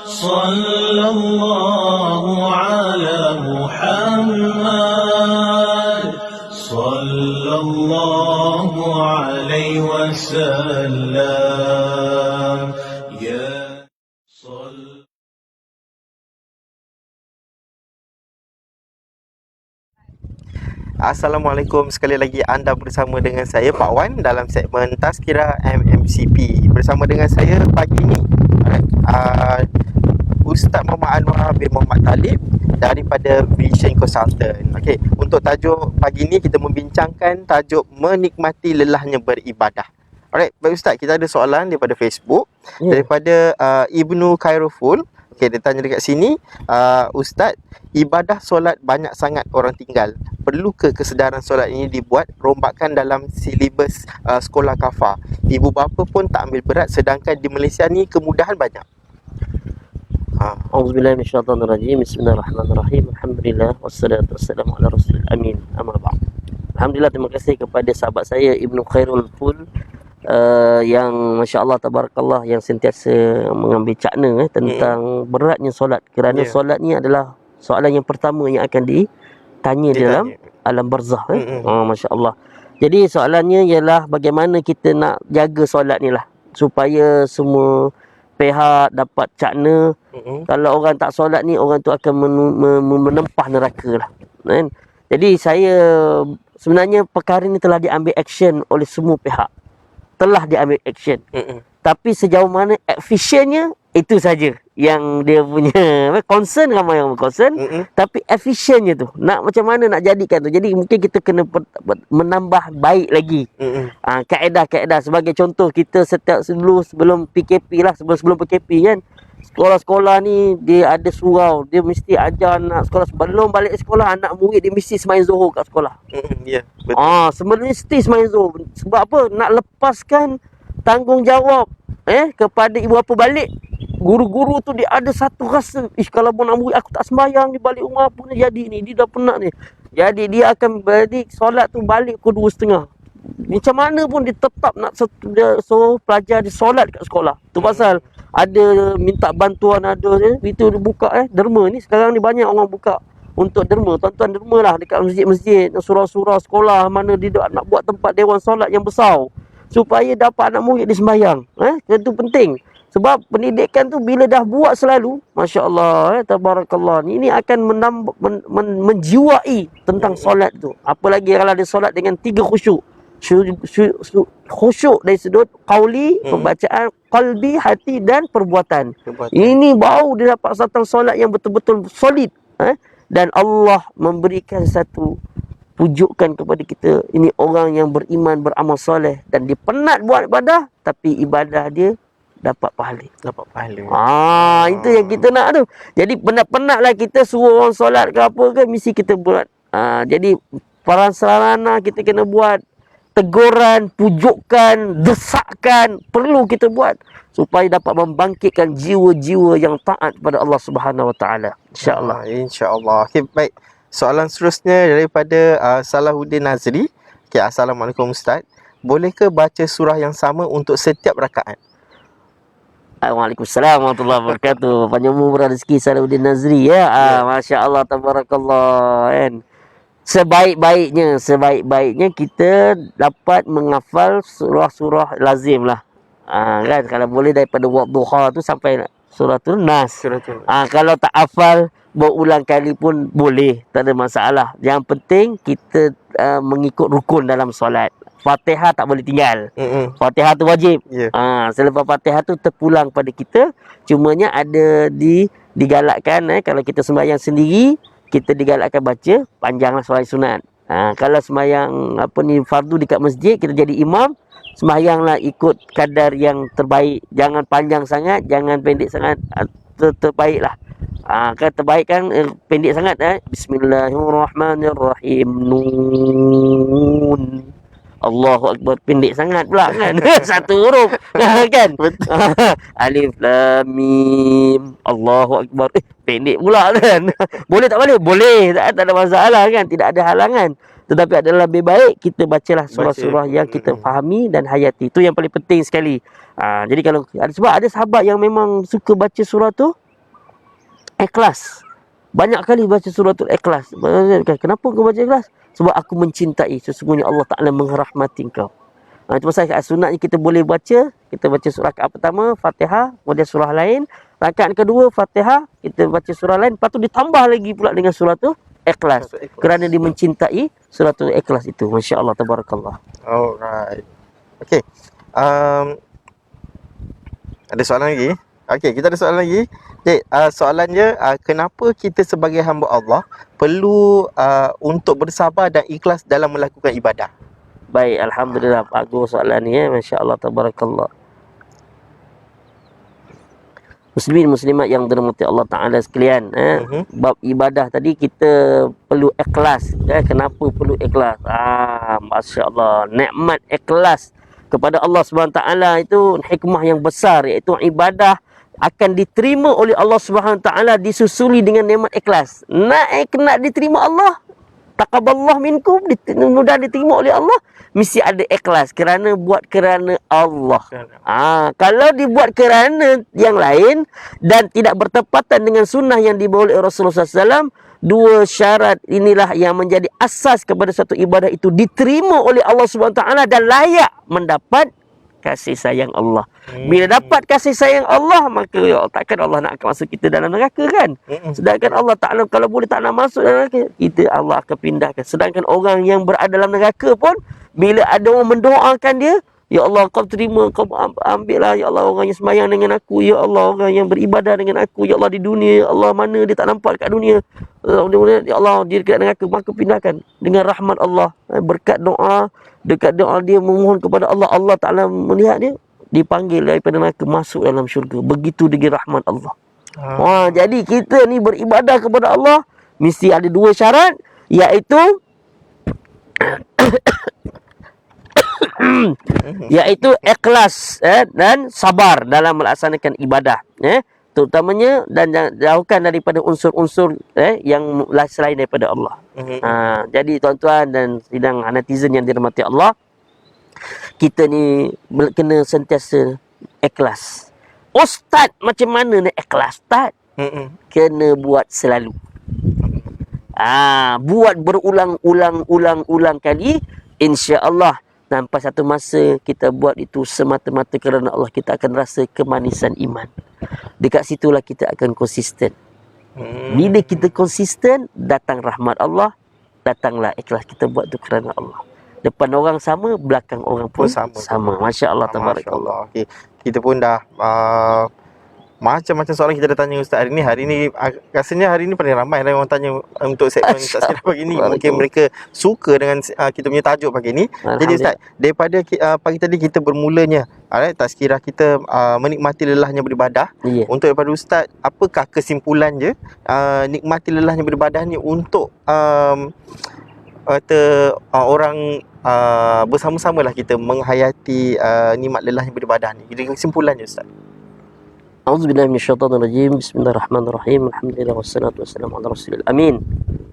sallallahu ala Muhammad, sallallahu alaihi wasallam, ya Assalamualaikum, sekali lagi anda bersama dengan saya Pak Wan dalam segmen Tazkirah MMCP. Bersama dengan saya pagi ni Ustaz Muhammad Anwar bin Muhammad Talib daripada Vision Consultant. Okey, untuk tajuk pagi ni kita membincangkan tajuk menikmati lelahnya beribadah. Alright, baik Ustaz, kita ada soalan daripada Facebook daripada Ibnu Khairuful. Okey, dia tanya dekat sini, Ustaz, ibadah solat banyak sangat orang tinggal. Perlu ke kesedaran solat ini dibuat rombakan dalam silibus sekolah kafah? Ibu bapa pun tak ambil berat, sedangkan di Malaysia ni kemudahan banyak. Auzubillahi minasyaitonirrajim. Bismillahirrahmanirrahim. Alhamdulillah wassalatu wassalamu ala rasulil amin. Amma ba'd. Alhamdulillah, terima kasih kepada sahabat saya Ibnu Khairul Ful yang masya-Allah tabarakallah yang sentiasa mengambil cakna tentang beratnya solat, kerana solat ni adalah soalan yang pertama yang akan ditanya di dalam alam barzah. Masya-Allah. Jadi soalannya ialah bagaimana kita nak jaga solat ni lah supaya semua pihak dapat cakna. Kalau orang tak solat ni, orang tu akan menempah neraka lah, kan? Jadi saya sebenarnya perkara ni telah diambil action oleh semua pihak. Telah diambil action. Tapi sejauh mana efisiennya, itu saja yang dia punya concern. Ramai yang concern, tapi efisiennya tu nak macam mana nak jadikan tu. Jadi mungkin kita kena menambah baik lagi kaedah-kaedah. Sebagai contoh, kita setiap sebelum PKP lah, sebelum PKP kan, sekolah-sekolah ni dia ada surau, dia mesti ajar anak sekolah sebelum balik sekolah, anak murid dia mesti sembahyang Zuhur kat sekolah. Ya, betul. Mesti sembahyang Zuhur. Sebab apa? Nak lepaskan tanggungjawab kepada ibu bapa balik. Guru-guru tu dia ada satu rasa, kalau anak murid aku tak sembahyang ni balik rumah pun jadi ni, dia dah penat ni. Jadi dia akan balik solat tu balik pukul 2.30. Macam mana pun dia tetap nak suruh pelajar dia solat kat sekolah. Tu pasal ada minta bantuan, ada itu dia buka derma ni. Sekarang ni banyak orang buka untuk derma. Tuan-tuan derma lah dekat masjid-masjid, surau-surau sekolah mana dia nak buat tempat dewan solat yang besar supaya dapat anak murid dia sembahyang. Itu penting. Sebab pendidikan tu bila dah buat selalu, masya-Allah, tabarakallah, ini akan menjiwai tentang solat tu. Apalagi kalau dia solat dengan 3 khusyuk. Khusyuk dari sudut qauli, pembacaan, qalbi, hati dan perbuatan. Ini baru dia dapat satu solat yang betul-betul solid. Dan Allah memberikan satu pujukan kepada kita, ini orang yang beriman, beramal soleh, dan dia penat buat ibadah, tapi ibadah dia dapat pahala. Itu yang kita nak tu. Jadi penat-penatlah kita suruh orang solat ke apa ke, mesti kita buat. Jadi peran sarana kita kena buat, teguran, pujukan, desakan perlu kita buat supaya dapat membangkitkan jiwa-jiwa yang taat kepada Allah Subhanahu Wa Taala. Insya-Allah. Insya-Allah. Okay, baik. Soalan seterusnya daripada Salahuddin Nazri. Okay, Assalamualaikum Ustaz. Bolehkah baca surah yang sama untuk setiap rakaat? Waalaikumsalam warahmatullahi wabarakatuh. Panjang umur rezeki Salahuddin Nazri masya-Allah tabarakallah kan. Sebaik-baiknya kita dapat menghafal surah-surah lazim lah. Kan, kalau boleh daripada Wadduha tu sampai suratul Nas. Kalau tak hafal, berulang kali pun boleh, tak ada masalah. Yang penting kita mengikut rukun dalam solat. Fatihah tak boleh tinggal. Fatihah tu wajib. Selepas Fatihah tu terpulang pada kita. Cumanya ada digalakkan kalau kita sembahyang sendiri, kita digalakkan baca panjanglah solat sunat. Kalau sembahyang fardu dekat masjid, kita jadi imam, sembahyanglah ikut kadar yang terbaik. Jangan panjang sangat, jangan pendek sangat. Terbaiklah. Kan terbaik kan pendek sangat. Bismillahirrahmanirrahim. Nun. Allahu Akbar, pendek sangat pula kan. Satu huruf kan. Alif Lam Mim. Allahu Akbar, pendek pula kan. Boleh tak boleh? Boleh, tak ada masalah kan, tidak ada halangan. Tetapi adalah lebih baik kita bacalah surah-surah yang kita fahami dan hayati. Itu yang paling penting sekali. Jadi kalau sebab ada sahabat yang memang suka baca surah tu ikhlas. Banyak kali baca surah tu ikhlas. Kenapa kau baca ikhlas? Sebab aku mencintai, sesungguhnya Allah Ta'ala mengrahmati kau. Itu pasal sunatnya kita boleh baca. Kita baca surah rakaat pertama Fatihah, kemudian surah lain. Rakaat kedua Fatihah, kita baca surah lain. Lepas tu ditambah lagi pula dengan surah tu ikhlas. Kerana dia mencintai surah tu ikhlas itu. Masya Allah, tabarakallah. Alright. Okay. Ada soalan lagi? Okey, kita ada soalan lagi. Cik, soalannya kenapa kita sebagai hamba Allah perlu untuk bersabar dan ikhlas dalam melakukan ibadah? Baik, alhamdulillah, bagus soalan ni masya-Allah tabarakallah. Muslimin muslimat yang dirahmati Allah Taala sekalian, bab ibadah tadi kita perlu ikhlas. Kenapa perlu ikhlas? Masya-Allah, nikmat ikhlas kepada Allah Subhanahu Taala itu hikmah yang besar, iaitu ibadah akan diterima oleh Allah Subhanahu Taala disusuli dengan nikmat ikhlas. Nak diterima Allah, taqabbalallahu minkum, mudah diterima oleh Allah, mesti ada ikhlas kerana buat kerana Allah. Kalau dibuat kerana yang lain dan tidak bertepatan dengan sunnah yang dibawa oleh Rasulullah SAW, dua syarat inilah yang menjadi asas kepada satu ibadah itu diterima oleh Allah Subhanahu Taala dan layak mendapat kasih sayang Allah. Bila dapat kasih sayang Allah, maka ya takkan Allah nak masuk kita dalam neraka kan? Sedangkan Allah Ta'ala kalau boleh tak nak masuk dalam neraka, kita Allah akan pindahkan. Sedangkan orang yang berada dalam neraka pun, bila ada orang mendoakan dia, ya Allah kau terima, kau ambil lah ya Allah orang yang sembahyang dengan aku, ya Allah orang yang beribadah dengan aku, ya Allah di dunia, ya Allah mana dia tak nampak kat dunia, ya Allah dia dekat neraka, maka pindahkan dengan rahmat Allah. Berkat doa, dekat doa dia memohon kepada Allah, Allah Ta'ala melihat dia, dipanggil daripada neraka masuk dalam syurga. Begitu dengan rahmat Allah. Jadi kita ni beribadah kepada Allah mesti ada dua syarat, iaitu iaitu ikhlas dan sabar dalam melaksanakan ibadah, terutamanya, dan jauhkan daripada unsur-unsur yang selain daripada Allah. Jadi tuan-tuan dan sidang netizen yang dirahmati Allah, kita ni kena sentiasa ikhlas. Ustaz, macam mana nak ikhlas? Ustaz, kena buat selalu. Buat berulang-ulang kali, insya-Allah sampai satu masa kita buat itu semata-mata kerana Allah, kita akan rasa kemanisan iman. Dekat situlah kita akan konsisten. Bila kita konsisten, datang rahmat Allah, datanglah ikhlas. Kita buat itu kerana Allah. Depan orang sama, belakang orang pun sama. Masya-Allah tabarakallah. Okey, kita pun dah macam-macam soalan kita dah tanya Ustaz hari ni. Hari ni rasanya hari ni paling ramai lah orang tanya untuk segmen Ustaz Sirah pagi ni. Mungkin mereka suka dengan kita punya tajuk pagi ni. Jadi Ustaz, daripada pagi tadi kita bermulanya tazkirah kita menikmati lelahnya beribadah. Untuk daripada Ustaz, apakah kesimpulan je nikmati lelahnya beribadah ni untuk orang bersama-samalah kita menghayati nikmat lelahnya beribadah ni. Jadi kesimpulannya Ustaz. A'udzubillahi minasyaitonirrajim. Bismillahirrahmanirrahim. Alhamdulillah wassalatu wassalamu ala Rasulil amin.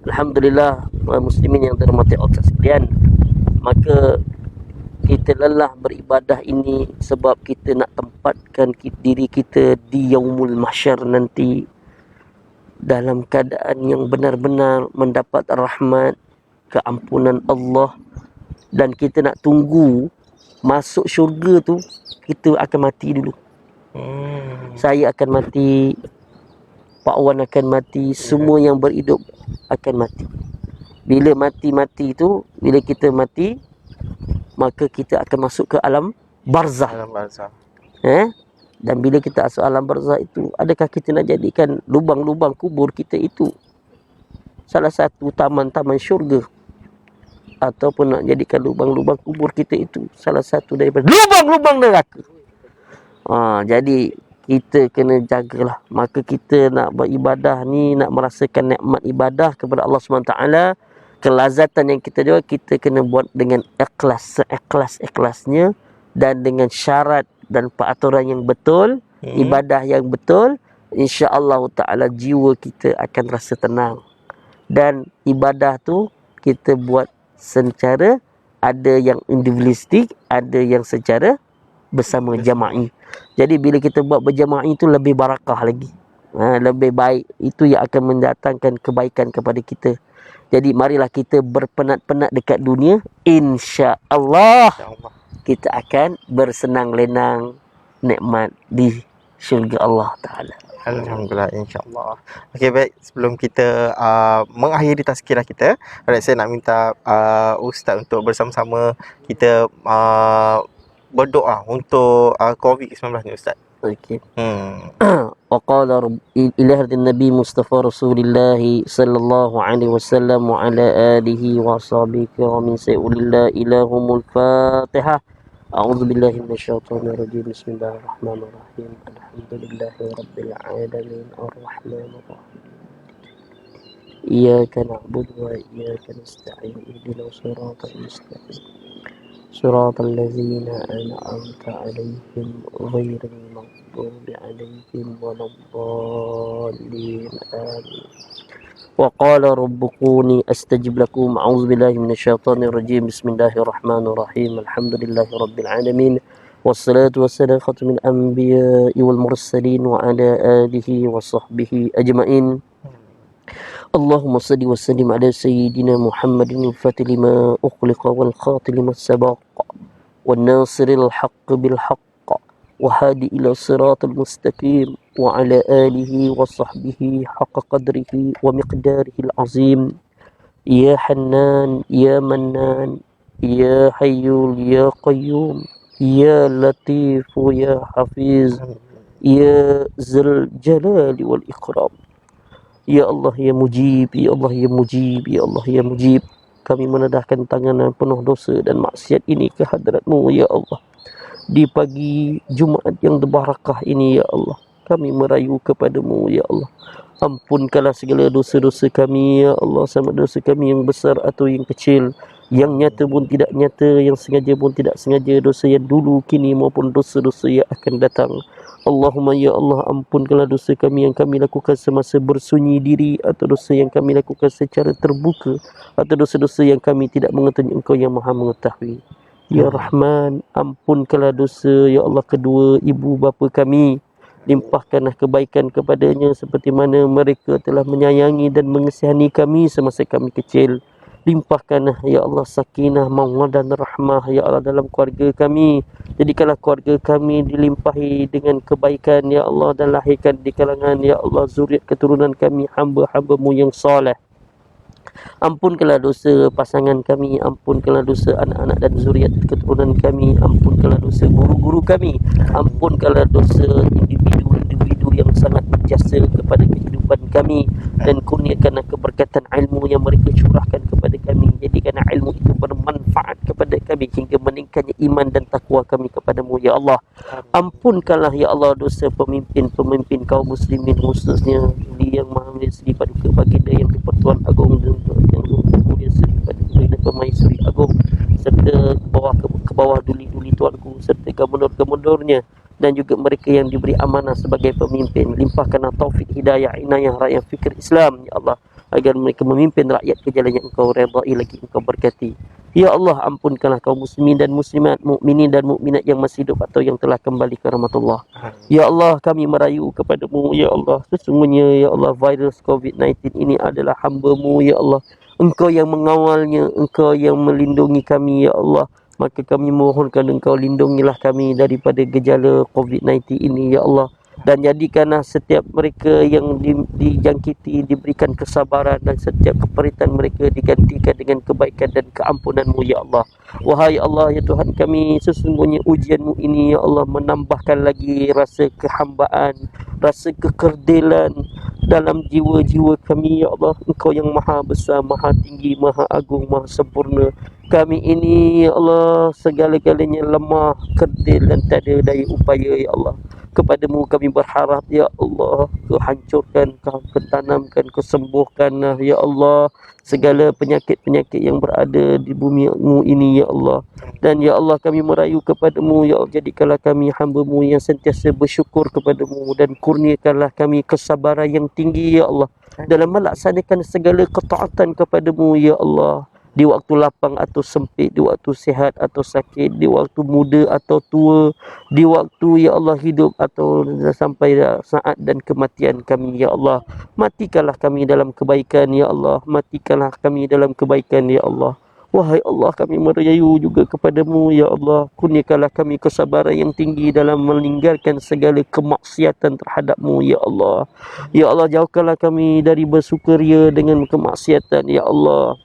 Alhamdulillah, muslimin yang dirahmati Allah sekalian. Maka kita lelah beribadah ini sebab kita nak tempatkan diri kita di yaumul mahsyar nanti dalam keadaan yang benar-benar mendapat rahmat, keampunan Allah, dan kita nak tunggu masuk syurga tu, kita akan mati dulu. Saya akan mati, Pak Wan akan mati, semua yang berhidup akan mati. Bila mati tu, bila kita mati, maka kita akan masuk ke alam barzah. Dan bila kita masuk alam barzah itu, adakah kita nak jadikan lubang-lubang kubur kita itu salah satu taman-taman syurga, ataupun nak jadikan lubang-lubang kubur kita itu salah satu daripada lubang-lubang neraka? Jadi kita kena jagalah. Maka kita nak beribadah ni, nak merasakan nikmat ibadah kepada Allah SWT, kelazatan yang kita jual, kita kena buat dengan ikhlas, seikhlas-ikhlasnya, dan dengan syarat dan peraturan yang betul, ibadah yang betul. InsyaAllah ta'ala jiwa kita akan rasa tenang. Dan ibadah tu kita buat secara, ada yang individualistik, ada yang secara bersama jama'i. Jadi bila kita buat berjama'i itu lebih barakah lagi, lebih baik. Itu yang akan mendatangkan kebaikan kepada kita. Jadi marilah kita berpenat-penat dekat dunia, insya-Allah kita akan bersenang lenang nikmat di syurga Allah Ta'ala. Alhamdulillah, insya-Allah. Okey, baik, sebelum kita mengakhiri tazkirah kita, saya nak minta Ustaz untuk bersama-sama kita berdoa untuk COVID-19 ni Ustaz. Okey. Hmm. وقال رب إلى هدي النبي مصطفى رسول الله صلى الله عليه وسلم وعلى آله وصحبه ومن سيئ لا إلهم الفاتحة. أعوذ بالله من الشيطان الرجيم. بسم الله الرحمن الرحيم. الحمد لله رب العالمين الرحمن الرحيم إياك نعبد وإياك نستعين اهدنا الصراط المستقيم صراط الذين أنعمت عليهم غير المغضوب عليهم ولا الضالين آمين. وقال ربكوني أستجب لكم. أعوذ بالله من الشيطان الرجيم. بسم الله الرحمن الرحيم. الحمد لله رب العالمين والصلاة والسلام ختم الأنبياء والمرسلين وعلى آله وصحبه أجمعين. اللهم صل وسلم على سيدنا محمد الفاتح لما أخلق والخاتم لما سبق والناصر الحق بالحق وهادي إلى الصراط المستقيم وعلى آله وصحبه حق قدره ومقداره العظيم. يا حنان يا منان يا حي يا قيوم يا لطيف يا حفيظ يا ذا الجلال والإكرام. Ya Allah ya Mujib, Ya Allah ya Mujib, Ya Allah ya Mujib. Kami menadahkan tangan penuh dosa dan maksiat ini ke hadrat-Mu ya Allah. Di pagi Jumaat yang berbarakah ini ya Allah, kami merayu kepada-Mu ya Allah. Ampunkanlah segala dosa-dosa kami ya Allah, sama dosa kami yang besar atau yang kecil, yang nyata pun tidak nyata, yang sengaja pun tidak sengaja, dosa yang dulu, kini maupun dosa-dosa yang akan datang. Allahumma ya Allah, ampunkanlah dosa kami yang kami lakukan semasa bersunyi diri, atau dosa yang kami lakukan secara terbuka, atau dosa-dosa yang kami tidak mengetahui Engkau yang Maha mengetahui. Ya Rahman, ampunkanlah dosa ya Allah kedua ibu bapa kami. Limpahkanlah kebaikan kepadanya seperti mana mereka telah menyayangi dan mengesihani kami semasa kami kecil. Limpahkanlah ya Allah sakinah, mawaddah dan rahmah ya Allah dalam keluarga kami. Jadikanlah keluarga kami dilimpahi dengan kebaikan ya Allah, dan lahirkan di kalangan ya Allah zuriat keturunan kami hamba-hamba-Mu yang soleh. Ampunkanlah dosa pasangan kami, ampunkanlah dosa anak-anak dan zuriat keturunan kami, ampunkanlah dosa guru-guru kami, ampunkanlah dosa individu-individu yang sangat berjasa kepada kehidupan kami, dan kurniakanlah keberkatan ilmu yang mereka curahkan kepada kami. Jadikanlah ilmu itu bermanfaat kepada kami hingga meningkatnya iman dan takwa kami kepada-Mu ya Allah. Ampunkanlah ya Allah dosa pemimpin-pemimpin kaum muslimin, khususnya yang Maha Mulia Seri Paduka Baginda yang di-Pertuan Agong dan yang Mulia Seri Paduka dan Permaisuri Agong, serta ke bawah duli-duli tuanku serta gubernur-gubernurnya, dan juga mereka yang diberi amanah sebagai pemimpin. Limpahkanlah taufik hidayah inayah rakyat fikir Islam ya Allah, agar mereka memimpin rakyat ke jalan yang Engkau redai lagi Engkau berkati. Ya Allah, ampunkanlah kaum muslimin dan muslimat, mukminin dan mukminat yang masih hidup atau yang telah kembali ke rahmatullah. Ya Allah, kami merayu kepada-Mu ya Allah. Sesungguhnya ya Allah, virus COVID-19 ini adalah hamba-Mu ya Allah. Engkau yang mengawalnya, Engkau yang melindungi kami ya Allah. Maka kami mohonkan Engkau lindungilah kami daripada gejala COVID-19 ini ya Allah. Dan jadikanlah setiap mereka yang dijangkiti diberikan kesabaran, dan setiap keperitan mereka digantikan dengan kebaikan dan keampunan-Mu ya Allah. Wahai Allah ya Tuhan kami, sesungguhnya ujian-Mu ini ya Allah menambahkan lagi rasa kehambaan, rasa kekerdilan dalam jiwa-jiwa kami ya Allah. Engkau yang maha besar, maha tinggi, maha agung, maha sempurna. Kami ini ya Allah segala-galanya lemah, kerdil dan tak ada daya upaya ya Allah. Kepada-Mu kami berharap ya Allah, Kau hancurkan, Kau tanamkan, Kau sembuhkan ya Allah segala penyakit-penyakit yang berada di bumi-Mu ini ya Allah. Dan ya Allah kami merayu kepada-Mu ya Allah, jadikanlah kami hamba-Mu yang sentiasa bersyukur kepada-Mu, dan kurniakanlah kami kesabaran yang tinggi ya Allah dalam melaksanakan segala ketaatan kepada-Mu ya Allah. Di waktu lapang atau sempit, di waktu sihat atau sakit, di waktu muda atau tua, di waktu ya Allah hidup atau sampai saat dan kematian kami ya Allah. Matikanlah kami dalam kebaikan ya Allah, matikanlah kami dalam kebaikan ya Allah. Wahai Allah, kami merayu juga kepada-Mu ya Allah. Kurniakanlah kami kesabaran yang tinggi dalam meninggalkan segala kemaksiatan terhadap-Mu ya Allah. Ya Allah, jauhkanlah kami dari bersukaria dengan kemaksiatan ya Allah.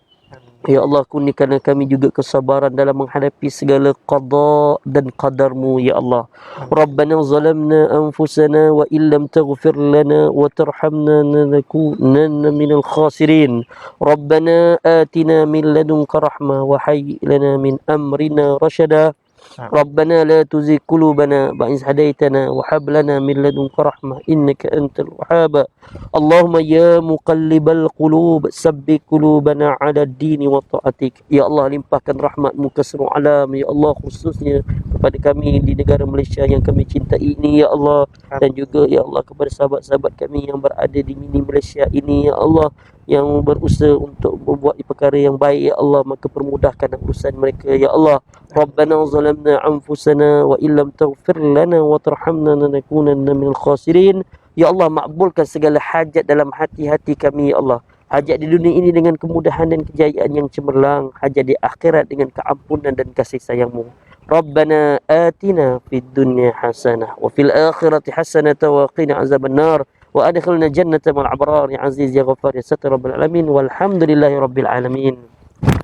Ya Allah, kurniakanlah kami juga kesabaran dalam menghadapi segala qada dan qadarmu, ya Allah. Rabbana zalamna anfusana wa illam taghfir lana wa tarhamna lanakunanna minal khasirin. Rabbana atina min ladunka rahmah wa hayyi lana min amrina rashada. ربنا لا تزغ قلوبنا بعد إذ هديتنا وهب لنا من لدنك رحمة إنك أنت الوهاب اللهم يا مقلب القلوب ثبت قلوبنا على الدين وطاعتك. Ya Allah, limpahkan rahmat-Mu ke seluruh alam, ya Allah, khususnya kepada kami di negara Malaysia yang kami cintai ini, ya Allah, dan juga ya Allah kepada sahabat-sahabat kami yang berada di mini Malaysia ini, ya Allah, yang berusaha untuk membuat perkara yang baik, ya Allah, maka permudahkan urusan mereka, ya Allah. Rabbana zalamna anfusana wa illam taghfir lana wa tarhamna lanakunanna minal khasirin. Ya Allah, makbulkan segala hajat dalam hati-hati kami, ya Allah. Hajat di dunia ini dengan kemudahan dan kejayaan yang cemerlang, hajat di akhirat dengan keampunan dan kasih sayang-Mu. Rabbana atina fid dunya hasanah wa fil akhirati hasanah wa qina azaban nar wa adkhilna jannata ma'al abrar ya aziz ya ghaffar ya satir rabbal alamin walhamdulillahi rabbil alamin.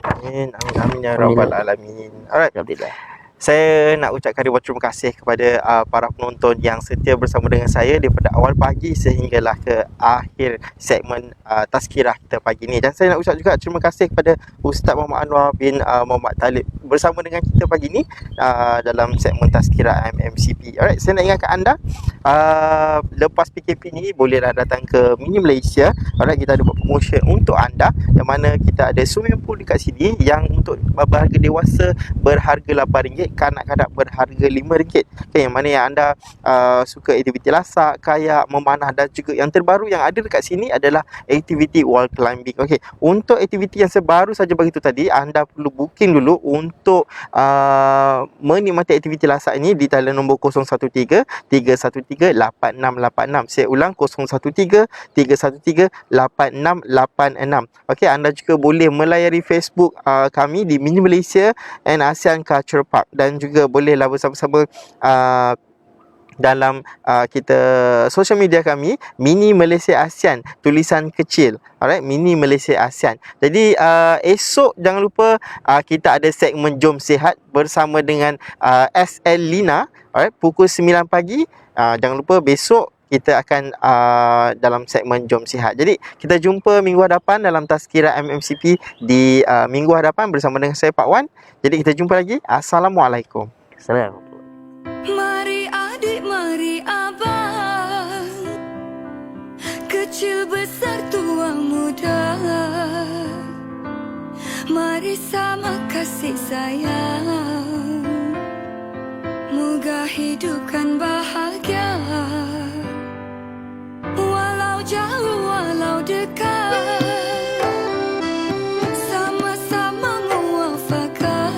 Amin, amin, amin ya rabbal alamin. Alright. Alhamdulillah. Saya nak ucapkan ribuan terima kasih kepada para penonton yang setia bersama dengan saya daripada awal pagi sehinggalah ke akhir segmen tazkirah kita pagi ni. Dan saya nak ucap juga terima kasih kepada Ustaz Muhammad Anwar bin Muhammad Talib bersama dengan kita pagi ni dalam segmen tazkirah MMCP. Alright, saya nak ingatkan anda lepas PKP ni bolehlah datang ke Mini Malaysia. Alright, kita ada buat promotion untuk anda yang mana kita ada swimming pool dekat sini yang untuk berharga dewasa berharga RM8, kanak-kanak berharga RM5. Okay, yang mana yang anda suka aktiviti lasak, kayak, memanah, dan juga yang terbaru yang ada dekat sini adalah aktiviti wall climbing. Okay, untuk aktiviti yang sebaru saja begitu tadi, anda perlu booking dulu untuk menikmati aktiviti lasak ini di talian nombor 013-313-8686. Saya ulang, 013-313-8686. Okay, anda juga boleh melayari Facebook kami di Mini Malaysia and ASEAN Culture Park, dan juga bolehlah bersama-sama dalam kita social media kami Mini Malaysia ASEAN, tulisan kecil. Alright, Mini Malaysia ASEAN. Jadi esok jangan lupa kita ada segmen Jom Sihat bersama dengan SL Lina, alright, pukul 9 pagi. Jangan lupa besok kita akan dalam segmen Jom Sihat. Jadi kita jumpa minggu hadapan dalam tazkirah MMCP di minggu hadapan bersama dengan saya Pak Wan. Jadi kita jumpa lagi. Assalamualaikum. Assalamualaikum. Mari adik, mari abang, kecil besar tua muda, mari sama kasih sayang, moga hidup kan bahagia. Walau jauh, walau dekat, sama-sama muafakat.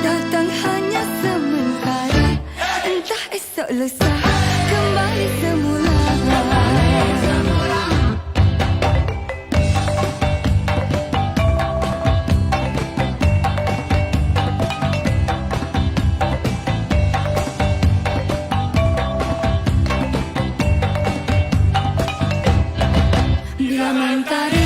Datang hanya sementara, entah esok lusa kembali semula. Bila mentari